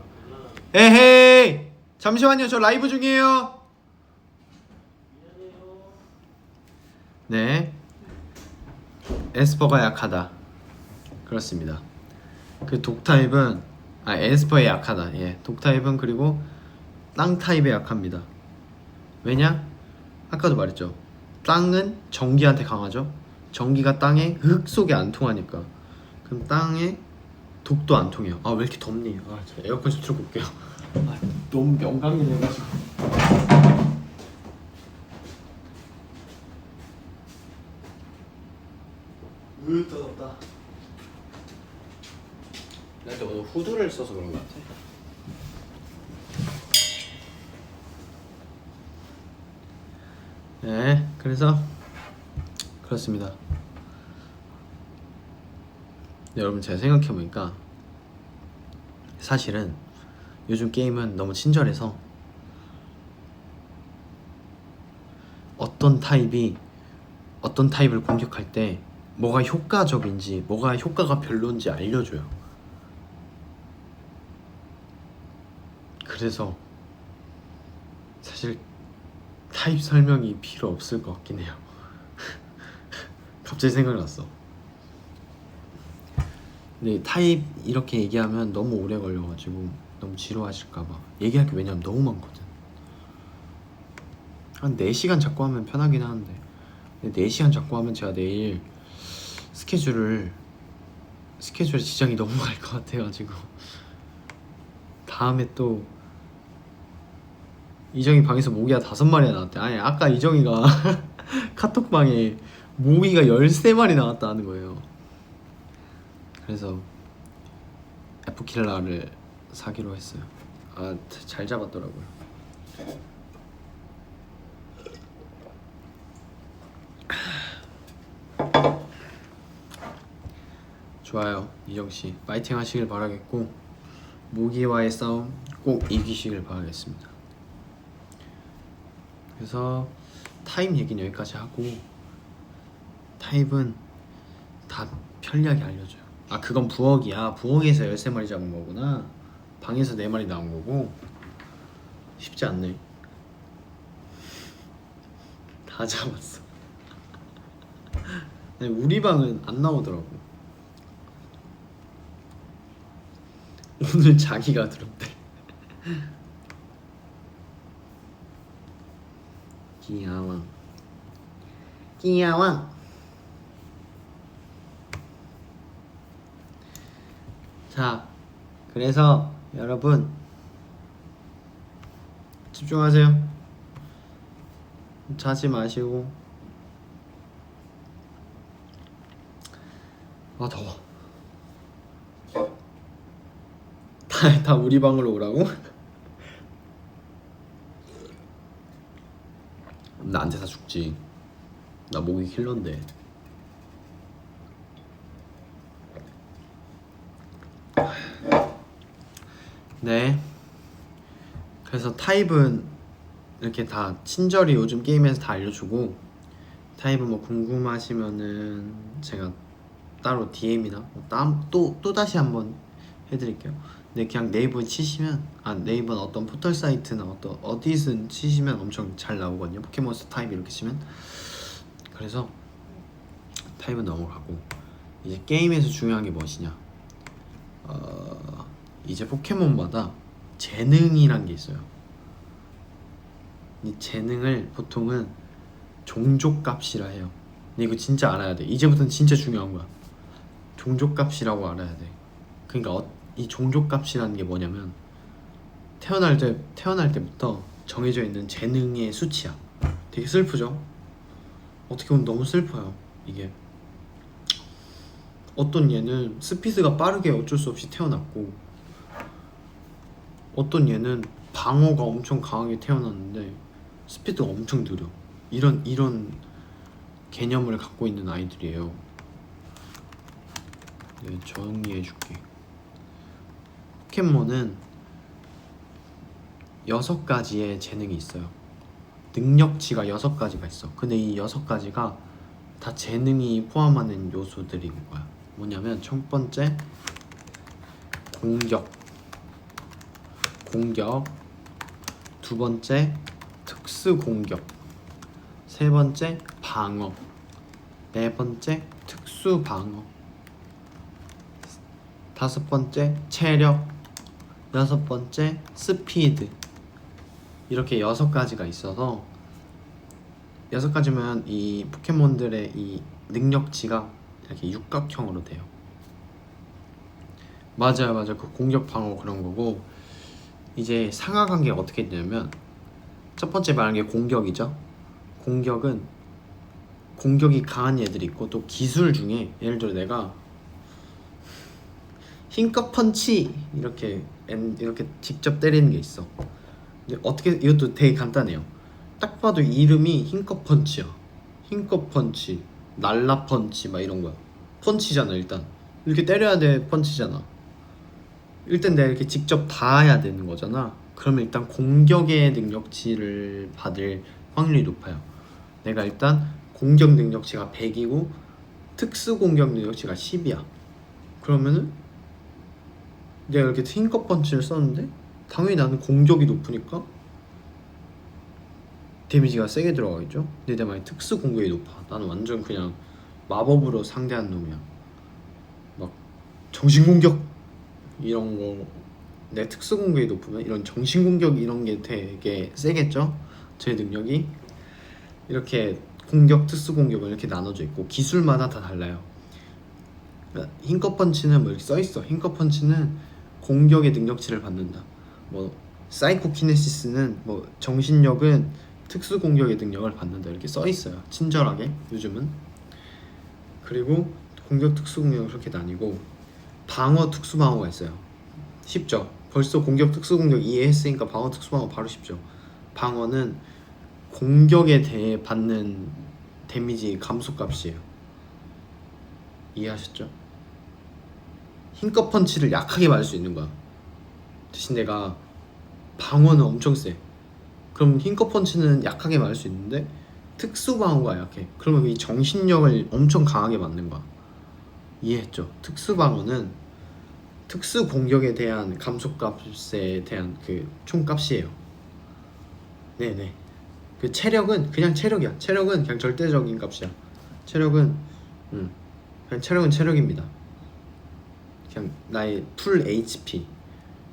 Speaker 1: 에헤이! 잠시만요, 저 라이브 중이에요. 네, 에스퍼가 약하다. 그렇습니다. 그 독타입은 에스퍼에 약하다. 예, 독타입은 그리고 땅 타입에 약합니다. 왜냐? 아까도 말했죠. 땅은 전기한테 강하죠. 전기가 땅에 흙 속에 안 통하니까. 그럼 땅에 독도 안 통해요. 아, 왜 이렇게 덥니? 저 에어컨 좀 틀고 올게요. 너무 명감이 돼가지고. 덥다. 근데 오늘 후드를 써서 그런 것 같아. 네, 그래서 그렇습니다. 여러분, 제가 생각해보니까 사실은 요즘 게임은 너무 친절해서 어떤 타입을 공격할 때 뭐가 효과적인지 뭐가 효과가 별론지 알려줘요. 그래서 사실 타입 설명이 필요 없을 것 같긴 해요. 갑자기 생각났어. 근데 타입 이렇게 얘기하면 너무 오래 걸려가지고 너무 지루하실까봐 얘기할 게, 왜냐면 너무 많거든. 한 4시간 잡고 하면 편하긴 하는데, 근데 4시간 잡고 하면 제가 내일 스케줄에 지장이 너무 갈 것 같아가지고 다음에 또 이정이 방에서 모기가 5마리가 나왔대. 아니, 아까 이정이가 카톡방에 모기가 13마리 나왔다는 거예요. 그래서 F킬러를 사기로 했어요. 잘 잡았더라고요. 좋아요, 이정씨. 파이팅 하시길 바라겠고, 모기와의 싸움 꼭 이기시길 바라겠습니다. 그래서 타입 얘기는 여기까지 하고, 타입은 다 편리하게 알려줘요. 그건 부엌이야. 부엌에서 13마리 잡은 거구나. 방에서 4마리 나온 거고. 쉽지 않네. 다 잡았어. 아니, 우리 방은 안 나오더라고. 오늘 자기가 들었대. 귀여워. 자, 그래서 여러분 집중하세요. 자지 마시고. 더워. 다 우리 방으로 오라고? 나한테 다 죽지. 나 모기 킬러인데. 네, 그래서 타입은 이렇게 다 친절히 요즘 게임에서 다 알려주고, 타입은 뭐 궁금하시면은 제가 따로 DM이나 또 다시 한번 해드릴게요. 근데 그냥 네이버에 치시면, 네이버는 어떤 포털 사이트나 어디든 치시면 엄청 잘 나오거든요. 포켓몬스터 타입 이렇게 치면. 그래서 타입은 넘어가고, 이제 게임에서 중요한 게 무엇이냐, 이제 포켓몬마다 재능이란 게 있어요. 이 재능을 보통은 종족값이라 해요. 근데 이거 진짜 알아야 돼. 이제부터는 진짜 중요한 거야. 종족값이라고 알아야 돼. 그러니까 이 종족값이라는 게 뭐냐면, 태어날 때부터 정해져 있는 재능의 수치야. 되게 슬프죠. 어떻게 보면 너무 슬퍼요. 이게 어떤 얘는 스피드가 빠르게 어쩔 수 없이 태어났고, 어떤 얘는 방어가 엄청 강하게 태어났는데 스피드가 엄청 느려. 이런 개념을 갖고 있는 아이들이에요. 네, 정리해줄게. 포켓몬은 6가지의 재능이 있어요. 능력치가 6가지가 있어. 근데 이 6가지가 다 재능이 포함하는 요소들인 거야. 뭐냐면 첫 번째 공격, 두 번째 특수 공격, 세 번째 방어, 네 번째 특수 방어, 다섯 번째 체력, 여섯 번째 스피드. 이렇게 6가지가 있어서 6가지면 이 포켓몬들의 이 능력치가 이렇게 육각형으로 돼요. 맞아요. 그 공격 방어 그런 거고, 이제 상하관계가 어떻게 되냐면 첫 번째 말한 게 공격이죠. 공격은 공격이 강한 애들이 있고, 또 기술 중에 예를 들어 내가 힘껏 펀치 이렇게 직접 때리는 게 있어. 근데 어떻게, 이것도 되게 간단해요. 딱 봐도 이름이 힘껏 펀치야. 힘껏 펀치, 날라 펀치 막 이런 거야. 펀치잖아. 일단 이렇게 때려야 돼. 펀치잖아. 일단 내가 이렇게 직접 닿아야 되는 거잖아. 그러면 일단 공격의 능력치를 받을 확률이 높아요. 내가 일단 공격 능력치가 100이고 특수 공격 능력치가 10이야. 그러면은 내가 이렇게 힘껏 펀치를 썼는데 당연히 나는 공격이 높으니까 데미지가 세게 들어가겠죠. 근데 내 만약 특수 공격이 높아. 나는 완전 그냥 마법으로 상대한 놈이야. 막 정신 공격 이런 거. 내 특수 공격이 높으면 이런 정신 공격 이런 게 되게 세겠죠. 제 능력이 이렇게 공격, 특수 공격은 이렇게 나눠져 있고 기술마다 다 달라요. 그러니까 힘껏 펀치는 뭐 이렇게 써 있어. 힘껏 펀치는 공격의 능력치를 받는다. 뭐 사이코키네시스는 뭐 정신력은 특수 공격의 능력을 받는다. 이렇게 써 있어요. 친절하게 요즘은. 그리고 공격, 특수 공격은 그렇게 나뉘고 방어, 특수 방어가 있어요. 쉽죠. 벌써 공격, 특수 공격 이해했으니까 방어, 특수 방어 바로 쉽죠. 방어는 공격에 대해 받는 데미지 감소값이에요. 이해하셨죠? 힘껏 펀치를 약하게 맞을 수 있는 거야. 대신 내가 방어는 엄청 세. 그럼 힘껏 펀치는 약하게 맞을 수 있는데 특수 방어가 약해. 그러면 이 정신력을 엄청 강하게 맞는 거야. 이해했죠? 특수 방어는 특수 공격에 대한 감소값에 대한 그 총값이에요. 네네. 그 체력은 그냥 체력이야. 체력은 그냥 절대적인 값이야. 체력은 그냥 체력은 체력입니다. 그냥 나의 풀 HP.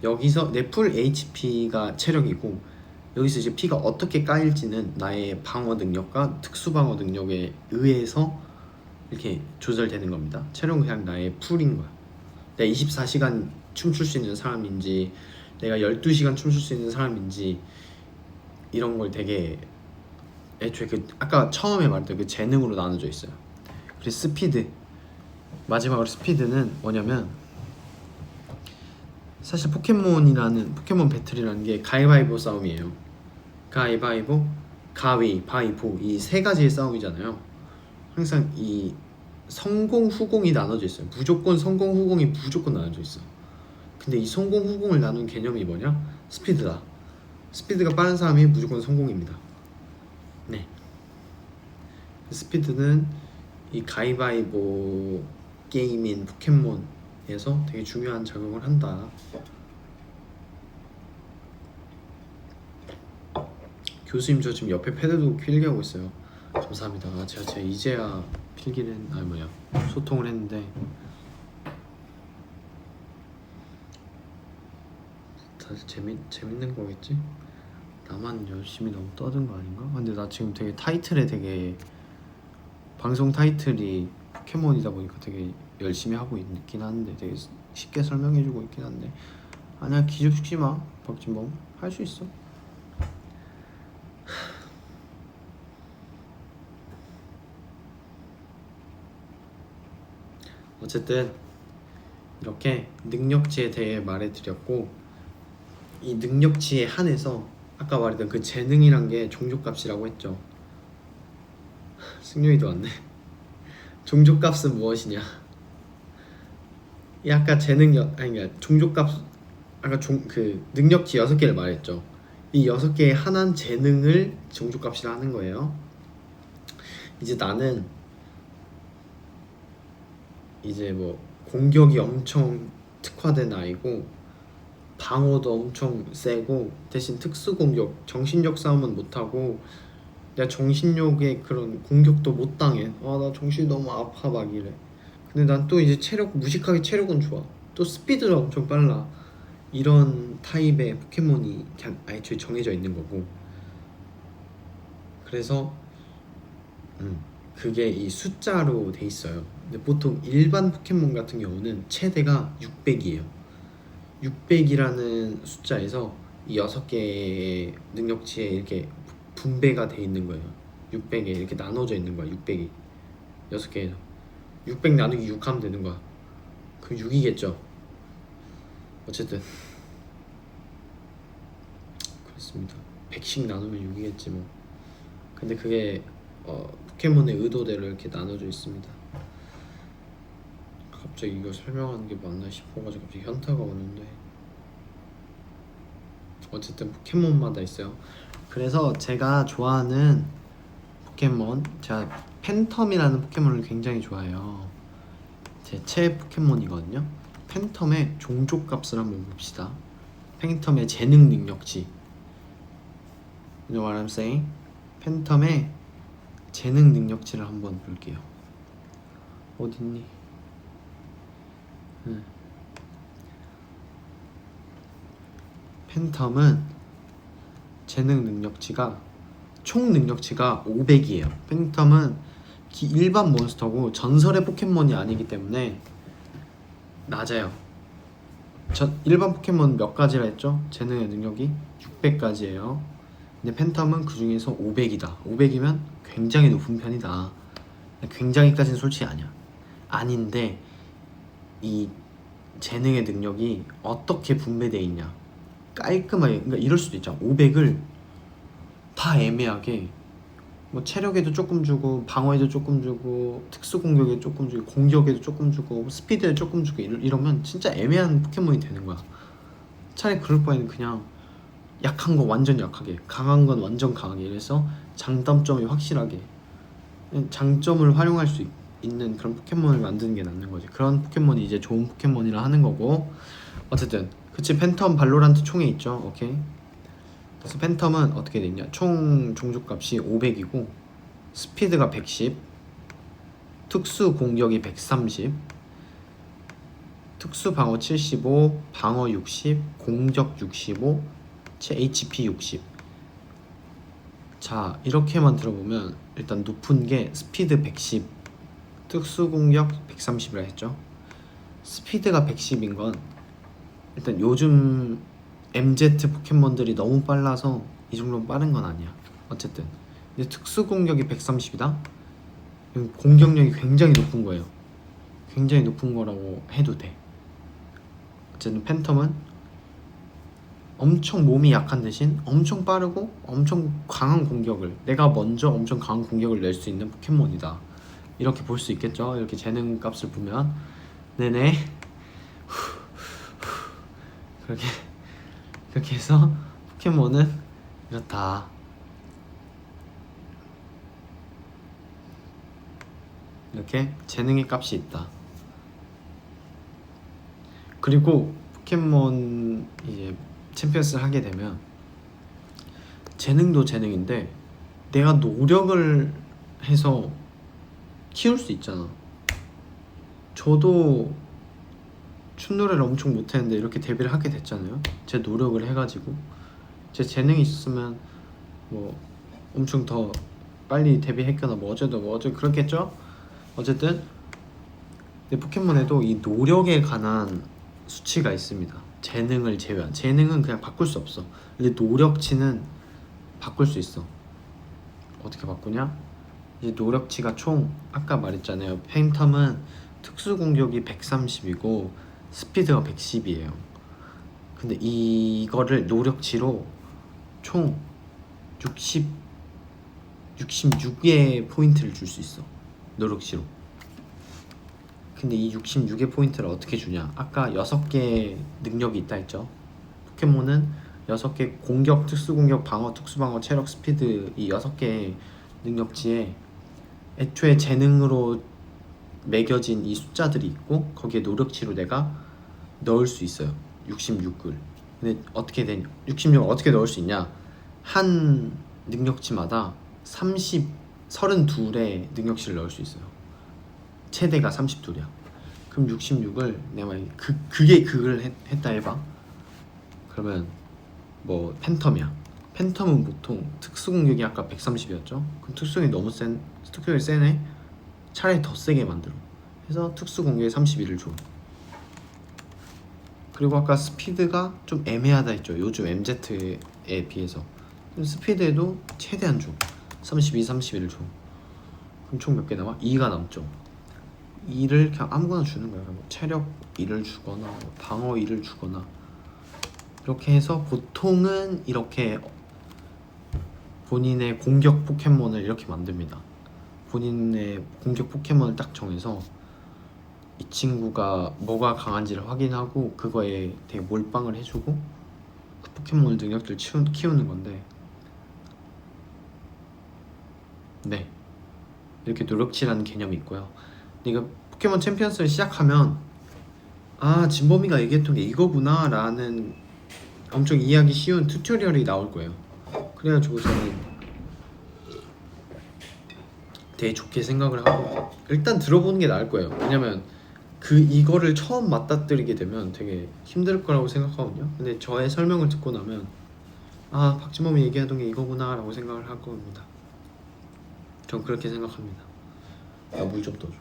Speaker 1: 여기서 내 풀 HP가 체력이고, 여기서 이제 P가 어떻게 까일지는 나의 방어 능력과 특수 방어 능력에 의해서 이렇게 조절되는 겁니다. 체력은 그냥 나의 풀인 거야. 내가 24시간 춤출 수 있는 사람인지 내가 12시간 춤출 수 있는 사람인지 이런 걸 되게 애초에 그 아까 처음에 말했던 그 재능으로 나눠져 있어요. 그리고 스피드, 마지막으로 스피드는 뭐냐면 사실 포켓몬 배틀이라는 게 가위바위보 싸움이에요. 가위바위보, 가위바위보 이 세 가지의 싸움이잖아요. 항상 이 성공 후공이 나눠져 있어요. 무조건 성공 후공이 무조건 나눠져 있어. 근데 이 성공 후공을 나눈 개념이 뭐냐? 스피드다. 스피드가 빠른 사람이 무조건 성공입니다. 네. 스피드는 이 가위바위보 게임인 포켓몬에서 되게 중요한 작용을 한다. 교수님 저 지금 옆에 패드도 필기하고 있어요. 감사합니다. 제가 이제야 필기를 소통을 했는데 다들 재밌는 거겠지? 나만 열심히 너무 떠든 거 아닌가? 근데 나 지금 되게 방송 타이틀이 포켓몬이다 보니까 되게 열심히 하고 있긴 한데 되게 쉽게 설명해주고 있긴 한데 아니야, 기죽지 마 박진범. 할 수 있어. 어쨌든 이렇게 능력치에 대해 말해드렸고, 이 능력치에 한해서 아까 말했던 그 재능이란 게 종족값이라고 했죠. 승용이도 왔네. 종족값은 무엇이냐? 이 아까 그러니까 종족값, 아까 그 능력치 6개를 말했죠. 이 6개의 하나인 재능을 종족값이라 하는 거예요. 이제 나는 이제 뭐 공격이 엄청 특화된 아이고 방어도 엄청 세고 대신 특수 공격, 정신력 싸움은 못하고 내가 정신력의 그런 공격도 못 당해. 나 정신이 너무 아파 막 이래. 근데 난 또 이제 무식하게 체력은 좋아. 또 스피드가 엄청 빨라. 이런 타입의 포켓몬이 그냥 애초에 정해져 있는 거고. 그래서 그게 이 숫자로 돼 있어요. 근데 보통 일반 포켓몬 같은 경우는 최대가 600이에요. 600이라는 숫자에서 이 6개의 능력치에 이렇게 분배가 돼 있는 거예요. 600에 이렇게 나눠져 있는 거야. 600이 6개에서 600 나누기 6 하면 되는 거야. 그럼 6이겠죠. 어쨌든 그렇습니다. 100씩 나누면 6이겠지 뭐. 근데 그게 포켓몬의 의도대로 이렇게 나눠져 있습니다. 갑자기 이거 설명하는 게 맞나 싶어가지고 갑자기 현타가 오는데, 어쨌든 포켓몬마다 있어요. 그래서 제가 좋아하는 포켓몬, 제가 팬텀이라는 포켓몬을 굉장히 좋아해요. 제 최애 포켓몬이거든요. 팬텀의 종족값을 한번 봅시다. 팬텀의 재능 능력치. You know what I'm saying? 팬텀의 재능 능력치를 한번 볼게요. 어딨니? 팬텀은 재능 능력치가 총 능력치가 500이에요. 팬텀은 일반 몬스터고 전설의 포켓몬이 아니기 때문에 낮아요. 일반 포켓몬 몇 가지라 했죠? 재능의 능력이 600가지예요. 근데 팬텀은 그 중에서 500이다. 500이면 굉장히 높은 편이다. 굉장히까지는 솔직히 아니야. 아닌데 이 재능의 능력이 어떻게 분배되어 있냐, 깔끔하게. 그러니까 이럴 수도 있죠. 500을 다 애매하게 뭐 체력에도 조금 주고 방어에도 조금 주고 특수 공격에 조금 주고 공격에도 조금 주고 스피드에 조금 주고 이러면 진짜 애매한 포켓몬이 되는 거야. 차라리 그럴 바에는 그냥 약한 거 완전 약하게, 강한 건 완전 강하게, 이래서 장단점이 확실하게 장점을 활용할 수 있는 그런 포켓몬을 만드는 게 낫는 거지. 그런 포켓몬이 이제 좋은 포켓몬이라 하는 거고. 어쨌든 그치, 팬텀 발로란트 총에 있죠. 오케이. 그래서 팬텀은 어떻게 되냐, 총 종족값이 500이고 스피드가 110, 특수 공격이 130, 특수 방어 75, 방어 60, 공격 65, HP 60. 자, 이렇게만 들어보면 일단 높은 게 스피드 110, 특수 공격 130이라 했죠. 스피드가 110인 건 일단 요즘 MZ 포켓몬들이 너무 빨라서 이 정도는 빠른 건 아니야. 어쨌든 근데 특수 공격이 130이다? 공격력이 굉장히 높은 거예요. 굉장히 높은 거라고 해도 돼. 어쨌든 팬텀은 엄청 몸이 약한 대신 엄청 빠르고 엄청 강한 공격을, 내가 먼저 엄청 강한 공격을 낼 수 있는 포켓몬이다. 이렇게 볼 수 있겠죠. 이렇게 재능 값을 보면. 네네. 그렇게 해서 포켓몬은 이렇다. 이렇게 재능의 값이 있다. 그리고 포켓몬 이제 챔피언스를 하게 되면 재능도 재능인데 내가 노력을 해서 키울 수 있잖아. 저도 춤노래를 엄청 못했는데 이렇게 데뷔를 하게 됐잖아요. 제 노력을 해가지고. 제 재능이 있었으면 뭐 엄청 더 빨리 데뷔했거나 뭐 어쩌고 그렇겠죠. 어쨌든 내 포켓몬에도 이 노력에 관한 수치가 있습니다. 재능을 제외한. 재능은 그냥 바꿀 수 없어. 근데 노력치는 바꿀 수 있어. 어떻게 바꾸냐? 이제 노력치가 총 아까 말했잖아요. 팬텀은 특수 공격이 130이고 스피드가 110이에요. 근데 이거를 노력치로 총 66의 포인트를 줄 수 있어. 노력치로. 근데 이 66의 포인트를 어떻게 주냐? 아까 6개 능력이 있다 했죠. 포켓몬은 6개 공격, 특수공격, 방어, 특수방어, 체력, 스피드 이 6개 능력치에 애초에 재능으로 매겨진 이 숫자들이 있고 거기에 노력치로 내가 넣을 수 있어요. 66을. 근데 어떻게 되냐? 66을 어떻게 넣을 수 있냐? 한 능력치마다 32의 능력치를 넣을 수 있어요. 최대가 32야. 그럼 66을 내가 만약에 그게 그걸 했다 해봐. 그러면 뭐 팬텀이야. 팬텀은 보통 특수공격이 아까 130이었죠? 그럼 특수공격이 너무 특수공격이 세네? 차라리 더 세게 만들어. 해서 특수공격에 31을 줘. 그리고 아까 스피드가 좀 애매하다 했죠. 요즘 MZ에 비해서. 스피드에도 최대한 줘. 32, 31을 줘. 그럼 총 몇 개 남아? 2가 남죠. 2를 그냥 아무거나 주는 거야. 뭐 체력 2를 주거나 뭐 방어 2를 주거나 이렇게 해서 보통은 이렇게 본인의 공격 포켓몬을 이렇게 만듭니다. 본인의 공격 포켓몬을 딱 정해서 이 친구가 뭐가 강한지를 확인하고 그거에 되게 몰빵을 해주고 그 포켓몬 능력들 키우는 건데, 네, 이렇게 노력치라는 개념이 있고요. 이거 포켓몬 챔피언스를 시작하면 진범이가 얘기했던 게 이거구나 라는 엄청 이해하기 쉬운 튜토리얼이 나올 거예요. 그래가지고 저는 되게 좋게 생각을 하고 일단 들어보는 게 나을 거예요. 왜냐면 이거를 처음 맞닥뜨리게 되면 되게 힘들 거라고 생각하거든요. 근데 저의 설명을 듣고 나면 박진범이 얘기하던 게 이거구나 라고 생각을 할 겁니다. 전 그렇게 생각합니다. 물 좀 떠줘.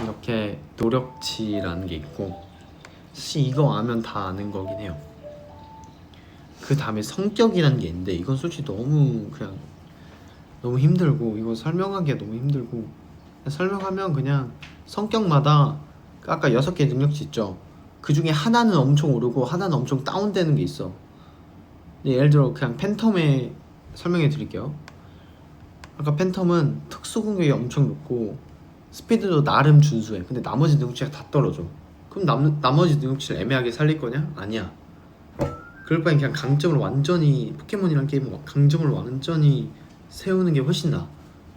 Speaker 1: 이렇게 노력치라는 게 있고, 사실 이거 아면 다 아는 거긴 해요. 그 다음에 성격이라는 게 있는데 이건 솔직히 너무 힘들고 이거 설명하기가 너무 힘들고, 설명하면 그냥 성격마다 아까 6개 능력치 있죠. 그 중에 하나는 엄청 오르고 하나는 엄청 다운되는 게 있어. 예를 들어 그냥 팬텀에 설명해 드릴게요. 아까 팬텀은 특수공격이 엄청 높고 스피드도 나름 준수해. 근데 나머지 능력치가 다 떨어져. 그럼 나머지 능력치를 애매하게 살릴 거냐? 아니야. 그럴 바엔 그냥 강점을 완전히, 포켓몬이란 게임은 강점을 완전히 세우는 게 훨씬 나아.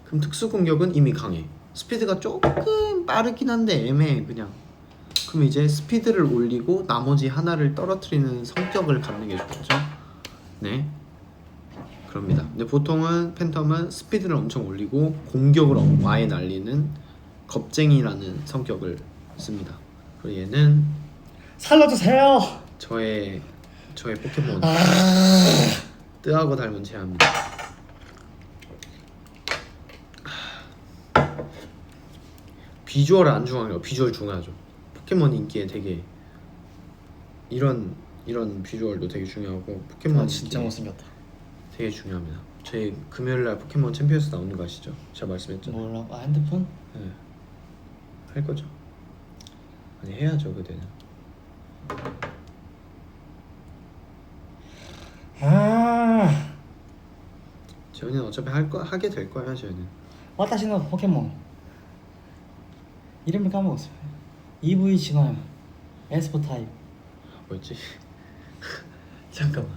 Speaker 1: 그럼 특수공격은 이미 강해. 스피드가 조금 빠르긴 한데 애매해 그냥. 그럼 이제 스피드를 올리고 나머지 하나를 떨어뜨리는 성격을 갖는 게 좋겠죠? 네, 그럽니다. 근데 보통은 팬텀은 스피드를 엄청 올리고 공격을 아예 날리는 겁쟁이라는 성격을 씁니다. 그리고 얘는
Speaker 2: 살려주세요.
Speaker 1: 저의 포켓몬 뜨하고 닮은 제아입니다. 비주얼 안 중요한 게 비주얼 중요하죠. 포켓몬 인기에 되게 이런 비주얼도 되게 중요하고 포켓몬
Speaker 2: 진짜 못생겼다.
Speaker 1: 되게 중요합니다. 저희 금요일날 포켓몬 챔피언스 나오는 거 아시죠? 제가 말씀했죠.
Speaker 2: 몰라. 핸드폰?
Speaker 1: 네. 할 거죠. 아니 해야죠 그때는. 저희는 어차피 하게 될 거예요. 저희는.
Speaker 2: 私のポケモン 이름을 까먹었어요. EV 진화형 에스퍼 타입.
Speaker 1: 뭐였지? 잠깐만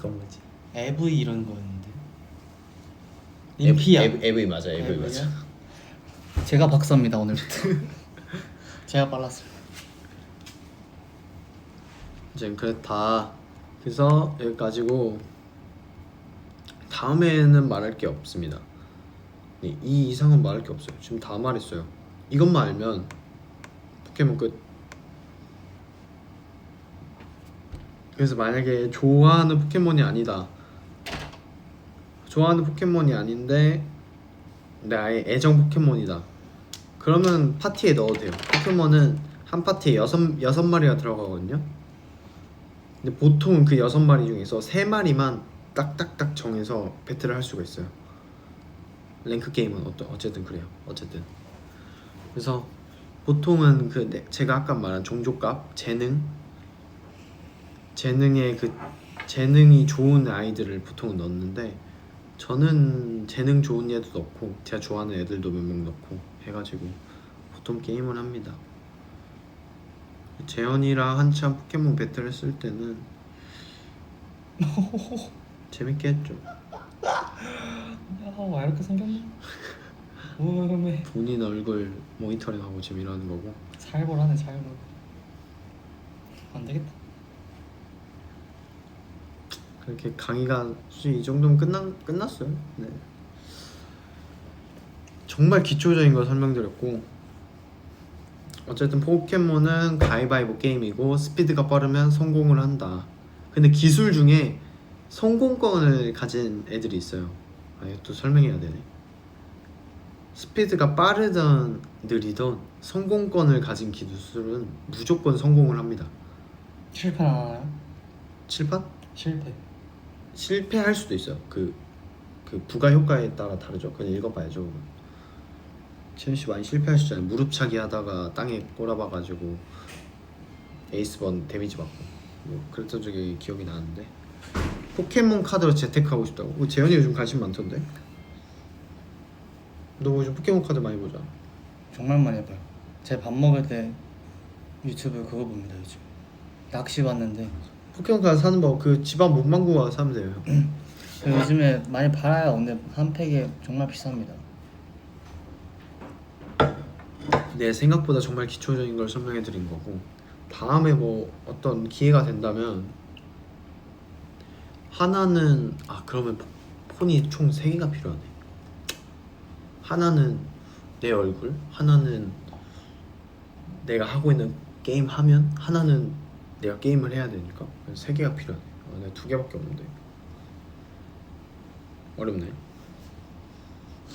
Speaker 1: 뭐지?
Speaker 2: EV 이런 거였는데. 인피아.
Speaker 1: AV 맞아. AV 맞아.
Speaker 2: 제가 박사입니다 오늘부터. 제가 빨랐어요.
Speaker 1: 이제 그래서 여기까지고 다음에는 말할 게 없습니다. 네, 이 이상은 말할 게 없어요. 지금 다 말했어요. 이것만 알면 포켓몬 끝. 그래서 만약에 좋아하는 포켓몬이 아닌데 나의 애정 포켓몬이다, 그러면 파티에 넣어도 돼요. 포켓몬은 한 파티에 6마리가 들어가거든요. 근데 보통은 그 6마리 중에서 3마리만 딱딱딱 정해서 배틀을 할 수가 있어요. 랭크 게임은 어쨌든 그래요. 어쨌든 그래서 보통은 제가 아까 말한 종족값, 재능의 그 재능이 좋은 아이들을 보통은 넣는데 저는 재능 좋은 애도 넣고 제가 좋아하는 애들도 몇 명 넣고 해가지고 보통 게임을 합니다. 재현이랑 한참 포켓몬 배틀 했을 때는 재밌게 했죠.
Speaker 2: 왜 이렇게 생겼나? 왜
Speaker 1: 본인 얼굴 모니터링하고 지금 이러는 거고.
Speaker 2: 살벌하네 살벌. 안 되겠다.
Speaker 1: 그렇게 강의가 솔직히 이 정도면 끝났어요. 네. 정말 기초적인 걸 설명드렸고 어쨌든 포켓몬은 가위바위보 게임이고 스피드가 빠르면 성공을 한다. 근데 기술 중에 성공권을 가진 애들이 있어요. 이것도 설명해야 되네. 스피드가 빠르던 느리던 성공권을 가진 기술은 무조건 성공을 합니다.
Speaker 2: 실패 안 하나요?
Speaker 1: 칠판?
Speaker 2: 실패.
Speaker 1: 실패할 수도 있어요. 그 부가 효과에 따라 다르죠. 그냥 읽어봐야죠. 채윤씨 많이 실패하셨잖아요. 무릎차기 하다가 땅에 꼬라박아가지고 에이스번 데미지 받고 뭐 그랬던 적이 기억이 나는데. 포켓몬 카드로 재테크하고 싶다고? 재현이 요즘 관심 많던데? 너 요즘 포켓몬 카드 많이 보자.
Speaker 2: 정말 많이 봐요. 제 밥 먹을 때 유튜브 그거 봅니다 요즘. 낚시 봤는데
Speaker 1: 포켓몬 카드 사는 법 그 집안 문방구 가서 사면 돼요.
Speaker 2: 요즘에 많이 팔아요. 근데 한 팩에 정말 비쌉니다.
Speaker 1: 네, 생각보다 정말 기초적인 걸 설명해 드린 거고 다음에 뭐 어떤 기회가 된다면 하나는 그러면 폰이 총 3개가 필요하네. 하나는 내 얼굴, 하나는 내가 하고 있는 게임 화면, 하나는 내가 게임을 해야 되니까 3개가 필요하네. 내가 2개밖에 없는데 어렵네.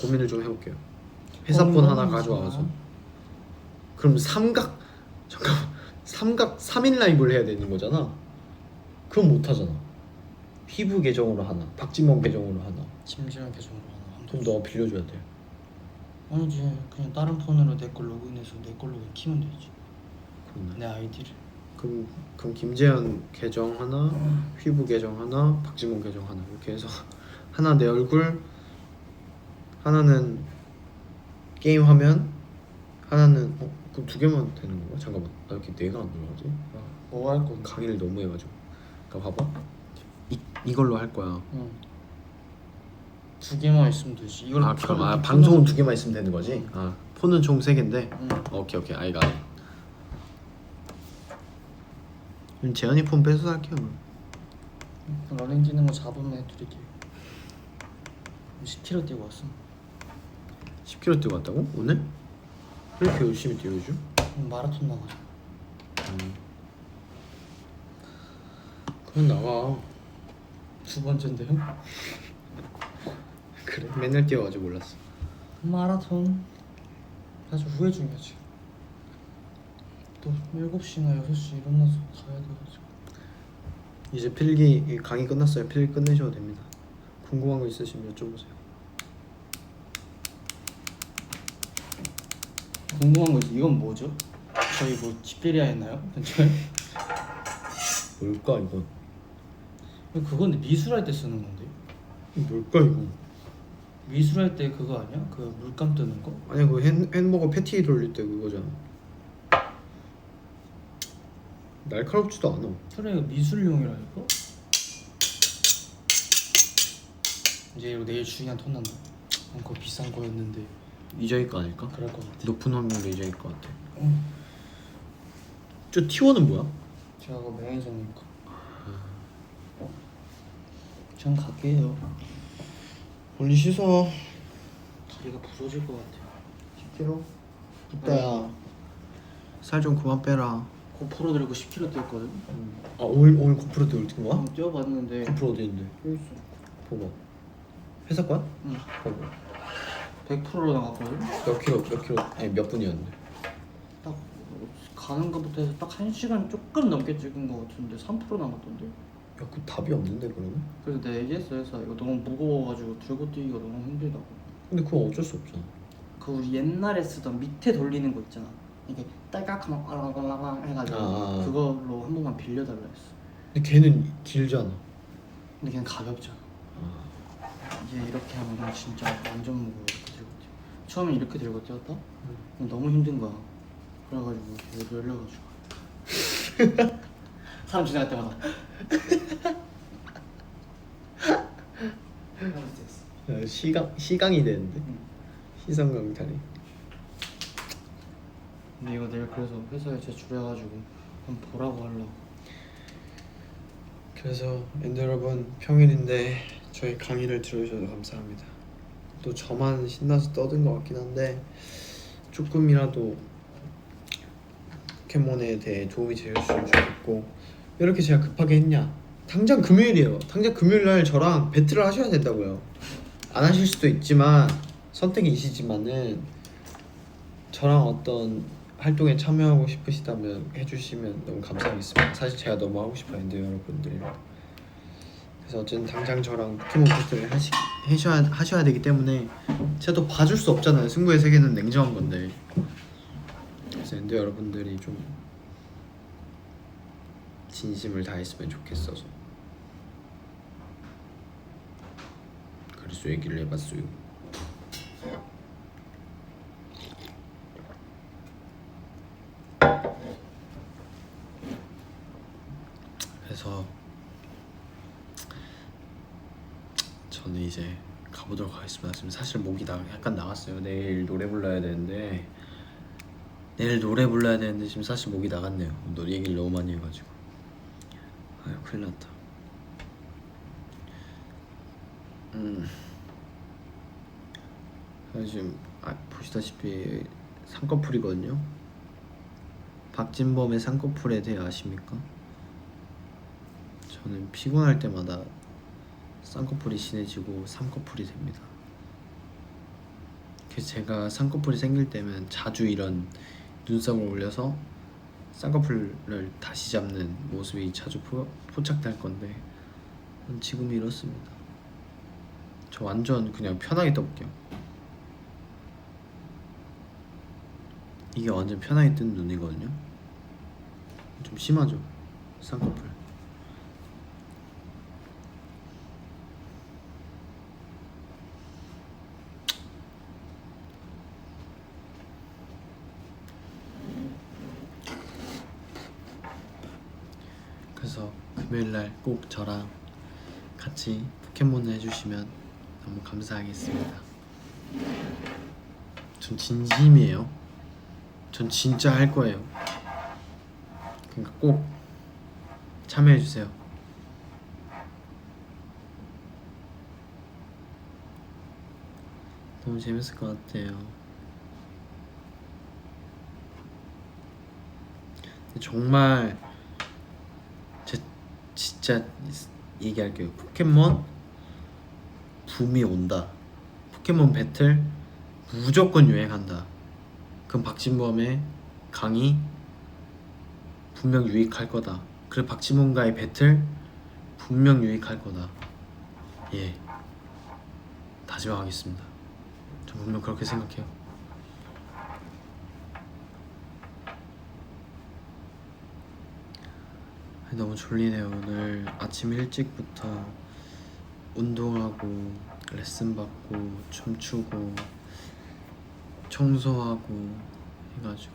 Speaker 1: 고민을 좀 해볼게요. 회사폰 하나 가져와서 그럼 삼각 3인 라이브를 해야 되는 거잖아. 그럼 못하잖아. 휘부 계정으로 하나, 박진범 계정으로 하나.
Speaker 2: 심지어 계정으로 하나.
Speaker 1: 그럼 너가 빌려줘야 돼.
Speaker 2: 아니지, 그냥 다른 폰으로 내 걸 로그인해서 내 걸로 그냥 키면 되지.
Speaker 1: 그렇네.
Speaker 2: 내 아이디를.
Speaker 1: 그럼 김재현 계정 하나, 휘부 계정 하나, 박진범 계정 하나 이렇게 해서 하나 내 얼굴, 하나는 게임 화면, 하나는 그럼 2개만 되는 건가? 잠깐만, 나 이렇게 뇌가 안 돌아가지?
Speaker 2: 뭐 할 건데?
Speaker 1: 강의를 너무 해가지고. 그러니까 봐봐. 이걸로 할 거야.
Speaker 2: 응. 2개만 있으면 되지. 이걸
Speaker 1: 그럼 방송은 2개만 있으면 되는 거지? 폰은 총 3개인데.
Speaker 2: 응.
Speaker 1: 오케이 아이가. 그럼 재현이 폰 뺏어서 할게요.
Speaker 2: 러닝 뛰는 거 잡으면 해드릴게요. 10km 뛰고 왔어.
Speaker 1: 10km 뛰고 왔다고? 오늘? 왜 이렇게 열심히 뛰어 요즘?
Speaker 2: 마라톤 나가죠.
Speaker 1: 그럼 나가.
Speaker 2: 2번째인데요?
Speaker 1: 그래? 맨날 뛰어가지고 몰랐어.
Speaker 2: 마라톤 아주 후회 중이야 지금. 또 7시나 6시 일어나서 가야 돼가지고.
Speaker 1: 이제 필기 강의 끝났어요. 필기 끝내셔도 됩니다. 궁금한 거 있으시면 여쭤보세요.
Speaker 2: 궁금한 거 있어. 이건 뭐죠? 저희 뭐 집들이야 했나요? 근처에?
Speaker 1: 뭘까 이건?
Speaker 2: 그건데 미술할 때 쓰는 건데.
Speaker 1: 뭘까 이거?
Speaker 2: 미술할 때 그거 아니야? 그 물감 뜨는 거?
Speaker 1: 아니야 그 햄버거 패티 돌릴 때 그거잖아. 날카롭지도 않아.
Speaker 2: 그래 미술용이라니까? 이제 이거 내일 주인한테 혼난다. 그거 비싼 거였는데.
Speaker 1: 이자일 거 아닐까?
Speaker 2: 그럴 것 같아.
Speaker 1: 높은 확률로 이자일 것 같아.
Speaker 2: 응.
Speaker 1: 저 T1은 뭐야?
Speaker 2: 제가 그 매니저님 거. 전 갈게요.
Speaker 1: 빨리 씻어.
Speaker 2: 다리가 부서질 것 같아.
Speaker 1: 10kg? 이따야. 살 좀 그만 빼라.
Speaker 2: 고프로 들고 10km 뛰었거든.
Speaker 1: 오늘 고프로 때 어떻게 와?
Speaker 2: 뛰어봤는데.
Speaker 1: 고프로 어디 있는데?
Speaker 2: 여기 있어.
Speaker 1: 봐봐. 회사 거야?
Speaker 2: 응.
Speaker 1: 봐봐.
Speaker 2: 100%로 나갔거든.
Speaker 1: 몇 킬로? 아니 몇 분이었는데?
Speaker 2: 딱 가는 것부터 해서 딱 1시간 조금 넘게 찍은 거 같은데 3% 남았던데.
Speaker 1: 야, 그 답이 없는데 그러면?
Speaker 2: 그래서 내가 얘기했어. 회사 이거 너무 무거워가지고 들고 뛰기가 너무 힘들다고.
Speaker 1: 근데 그건 어쩔 수 없잖아.
Speaker 2: 그 우리 옛날에 쓰던 밑에 돌리는 거 있잖아. 이게 딸깍하면 알랑알랑 해가지고 그걸로 한 번만 빌려달라 했어.
Speaker 1: 근데 걔는 길잖아.
Speaker 2: 근데 걔는 가볍잖아. 이게 이렇게 하면 진짜 완전 무거워. 이렇게 들고 뛰어. 처음에 이렇게 들고 뛰었다? 너무 힘든 거야. 그래가지고 계속 열려가지고 사람 지나갈 때마다
Speaker 1: 야, 시강이 되는데. 시선강탈이.
Speaker 2: 근데 이거 내일 그래서 회사에 제출해가지고 한번 보라고 하려고.
Speaker 1: 그래서 엔드 여러분, 평일인데 저희 강의를 들어주셔서 감사합니다. 또 저만 신나서 떠든 것 같긴 한데 조금이라도 포켓몬에 대해 도움이 되셨으면 좋겠고. 왜 이렇게 제가 급하게 했냐? 당장 금요일이에요. 당장 금요일날 저랑 배틀을 하셔야 된다고요. 안 하실 수도 있지만 선택이시지만은 저랑 어떤 활동에 참여하고 싶으시다면 해주시면 너무 감사하겠습니다. 사실 제가 너무 하고 싶어요, 근데 여러분들이랑. 그래서 어쨌든 당장 저랑 포켓몬 배틀을 하셔야 되기 때문에 제가 또 봐줄 수 없잖아요. 승부의 세계는 냉정한 건데. 그래서 엔드 여러분들이 좀 진심을 다했으면 좋겠어서 그래서 얘기를 해봤어요. 그래서 저는 이제 가보도록 하겠습니다. 지금 사실 목이 약간 나갔어요. 내일 노래 불러야 되는데 지금 사실 목이 나갔네요. 노래 얘기를 너무 많이 해가지고. 아유, 큰일 났다. 지금 보시다시피 쌍꺼풀이거든요. 박진범의 쌍꺼풀에 대해 아십니까? 저는 피곤할 때마다 쌍꺼풀이 진해지고 쌍꺼풀이 됩니다. 그래서 제가 쌍꺼풀이 생길 때면 자주 이런 눈썹을 올려서 쌍꺼풀을 다시 잡는 모습이 자주 포착될 건데 지금 이렇습니다. 저 완전 그냥 편하게 떠볼게요. 이게 완전 편하게 뜬 눈이거든요. 좀 심하죠? 쌍꺼풀. 그래서 금요일날 꼭 저랑 같이 포켓몬을 해주시면 너무 감사하겠습니다. 전 진심이에요. 전 진짜 할 거예요. 그러니까 꼭 참여해주세요. 너무 재밌을 것 같아요. 정말 진짜 얘기할게요. 포켓몬 붐이 온다. 포켓몬 배틀 무조건 유행한다. 그럼 박진범의 강의 분명 유익할 거다. 그리고 박진범과의 배틀 분명 유익할 거다. 예, 다짐하겠습니다. 저 분명 그렇게 생각해요. 너무 졸리네요. 오늘 아침 일찍부터 운동하고 레슨 받고 춤추고 청소하고 해가지고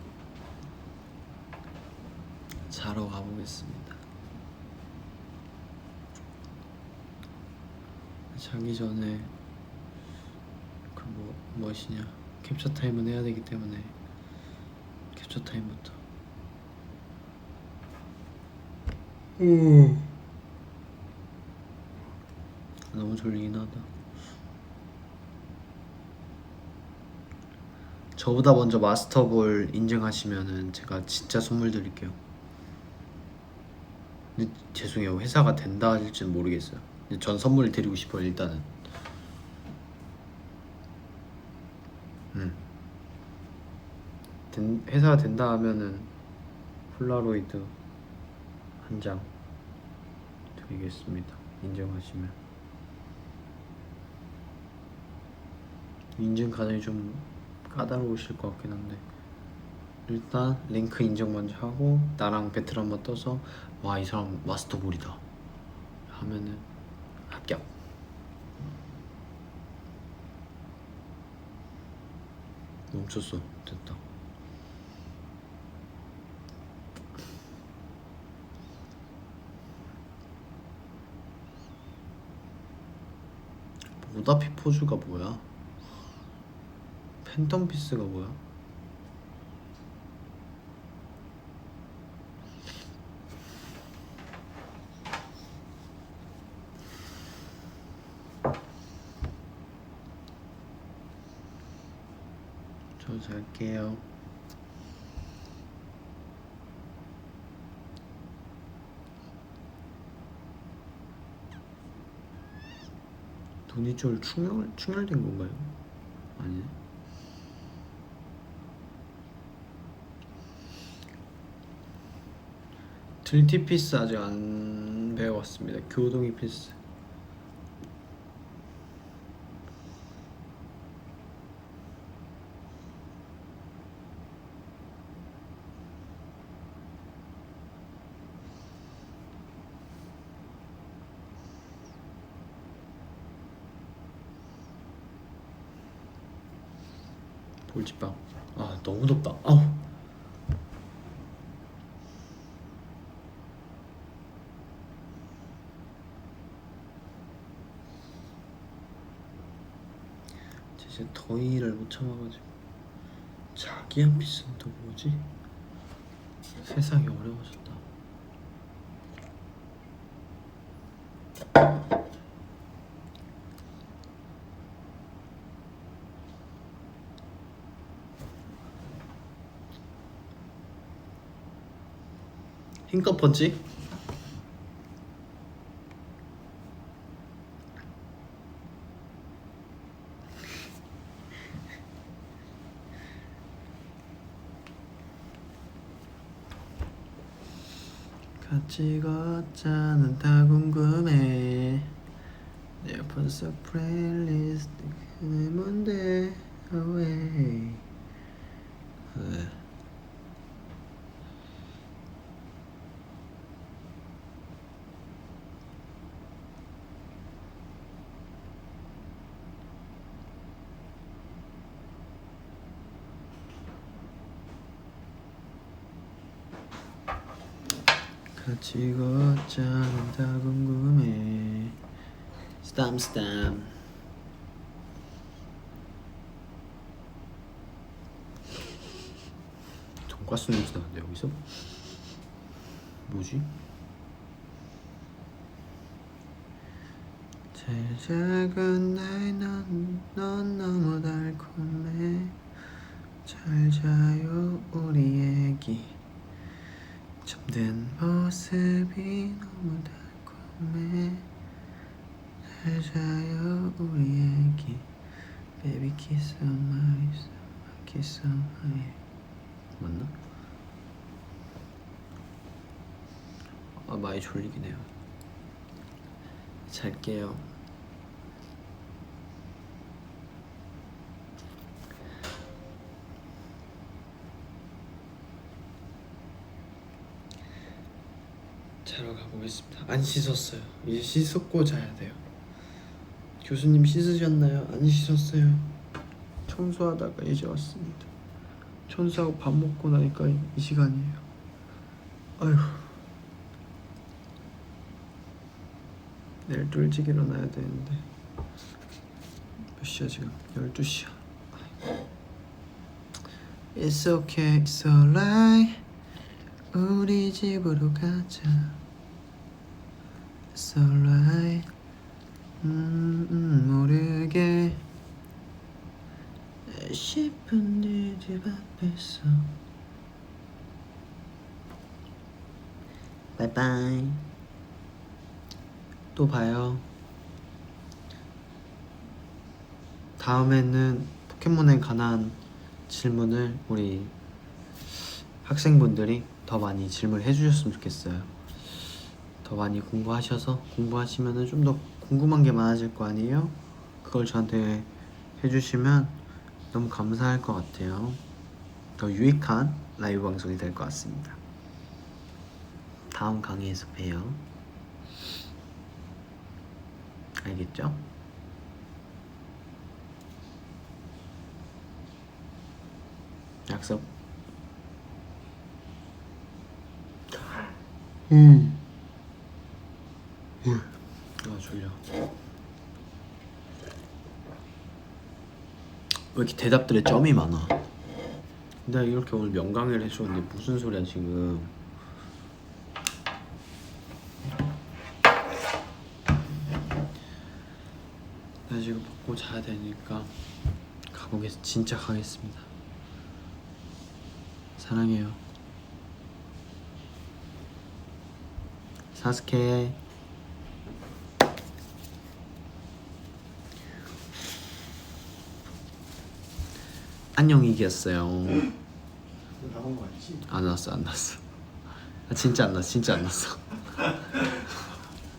Speaker 1: 자러 가보겠습니다. 자기 전에 그 무엇이냐 캡처 타임은 해야 되기 때문에 캡처 타임부터. 너무 졸리긴 하다. 저보다 먼저 마스터볼 인증하시면은 제가 진짜 선물 드릴게요. 근데 죄송해요, 회사가 된다 할지는 모르겠어요. 근데 전 선물을 드리고 싶어요. 일단은 회사가 된다 하면은 폴라로이드 한 장 드리겠습니다. 인증하시면. 인증 과정이 좀 까다로우실 것 같긴 한데 일단 링크 인증 먼저 하고 나랑 배틀 한번 떠서 와 이 사람 마스터볼이다 하면은 합격. 멈췄어. 됐다. 모다피 포즈가 뭐야? 팬텀 피스가 뭐야? 저 잘게요. 돈이쫄 충혈된 건가요? 아니네. 들티 피스 아직 안 배워왔습니다. 교동이 피스. 볼집방. 아 너무 덥다. 아우. 진짜 더위를 못 참아가지고. 자기한 피스는 또 뭐지? 세상이 어려워졌다. 힘껏 펀치? 같이 걷자는 다 궁금해. 내 벌써 플레이리스트 그네 뭔데 away. 같이 걷자는 다 궁금해. 스탐 돈가스 냄새 나는데 여기서? 뭐지? 제일 작은 나의 넌 너무 달콤해. 잘 자요 우리 애기. 잠든 모습이 너무 달콤해. 잘 자요 우리 애기. Baby kiss on my lips, kiss on my head. 맞나? 아 많이 졸리긴 해요. 잘게요. 자러 가보겠습니다. 안 씻었어요. 이제 씻었고 자야 돼요. 교수님 씻으셨나요? 안 씻었어요. 청소하다가 이제 왔습니다. 청소하고 밥 먹고 나니까 이 시간이에요. 아휴. 내일 또 일찍 일어나야 되는데 몇 시야 지금? 12시야. It's okay, it's alright. 우리 집으로 가자. It's alright. 모르게 10분 뒤 집 앞에서 바이바이. 또 봐요. 다음에는 포켓몬에 관한 질문을 우리 학생분들이 더 많이 질문을 해주셨으면 좋겠어요. 더 많이 공부하시면은 좀 더 궁금한 게 많아질 거 아니에요? 그걸 저한테 해주시면 너무 감사할 것 같아요. 더 유익한 라이브 방송이 될 것 같습니다. 다음 강의에서 봬요. 알겠죠? 약속. 아 졸려. 왜 이렇게 대답들에 점이 많아? 내가 이렇게 오늘 명강의를 해줬는데 무슨 소리야 지금? 나 지금 먹고 자야 되니까 진짜 가겠습니다. 사랑해요. 사스케. 안녕 이기였어요.
Speaker 2: 나온 거 아니지?
Speaker 1: 안 났어. 아, 진짜 안 났어.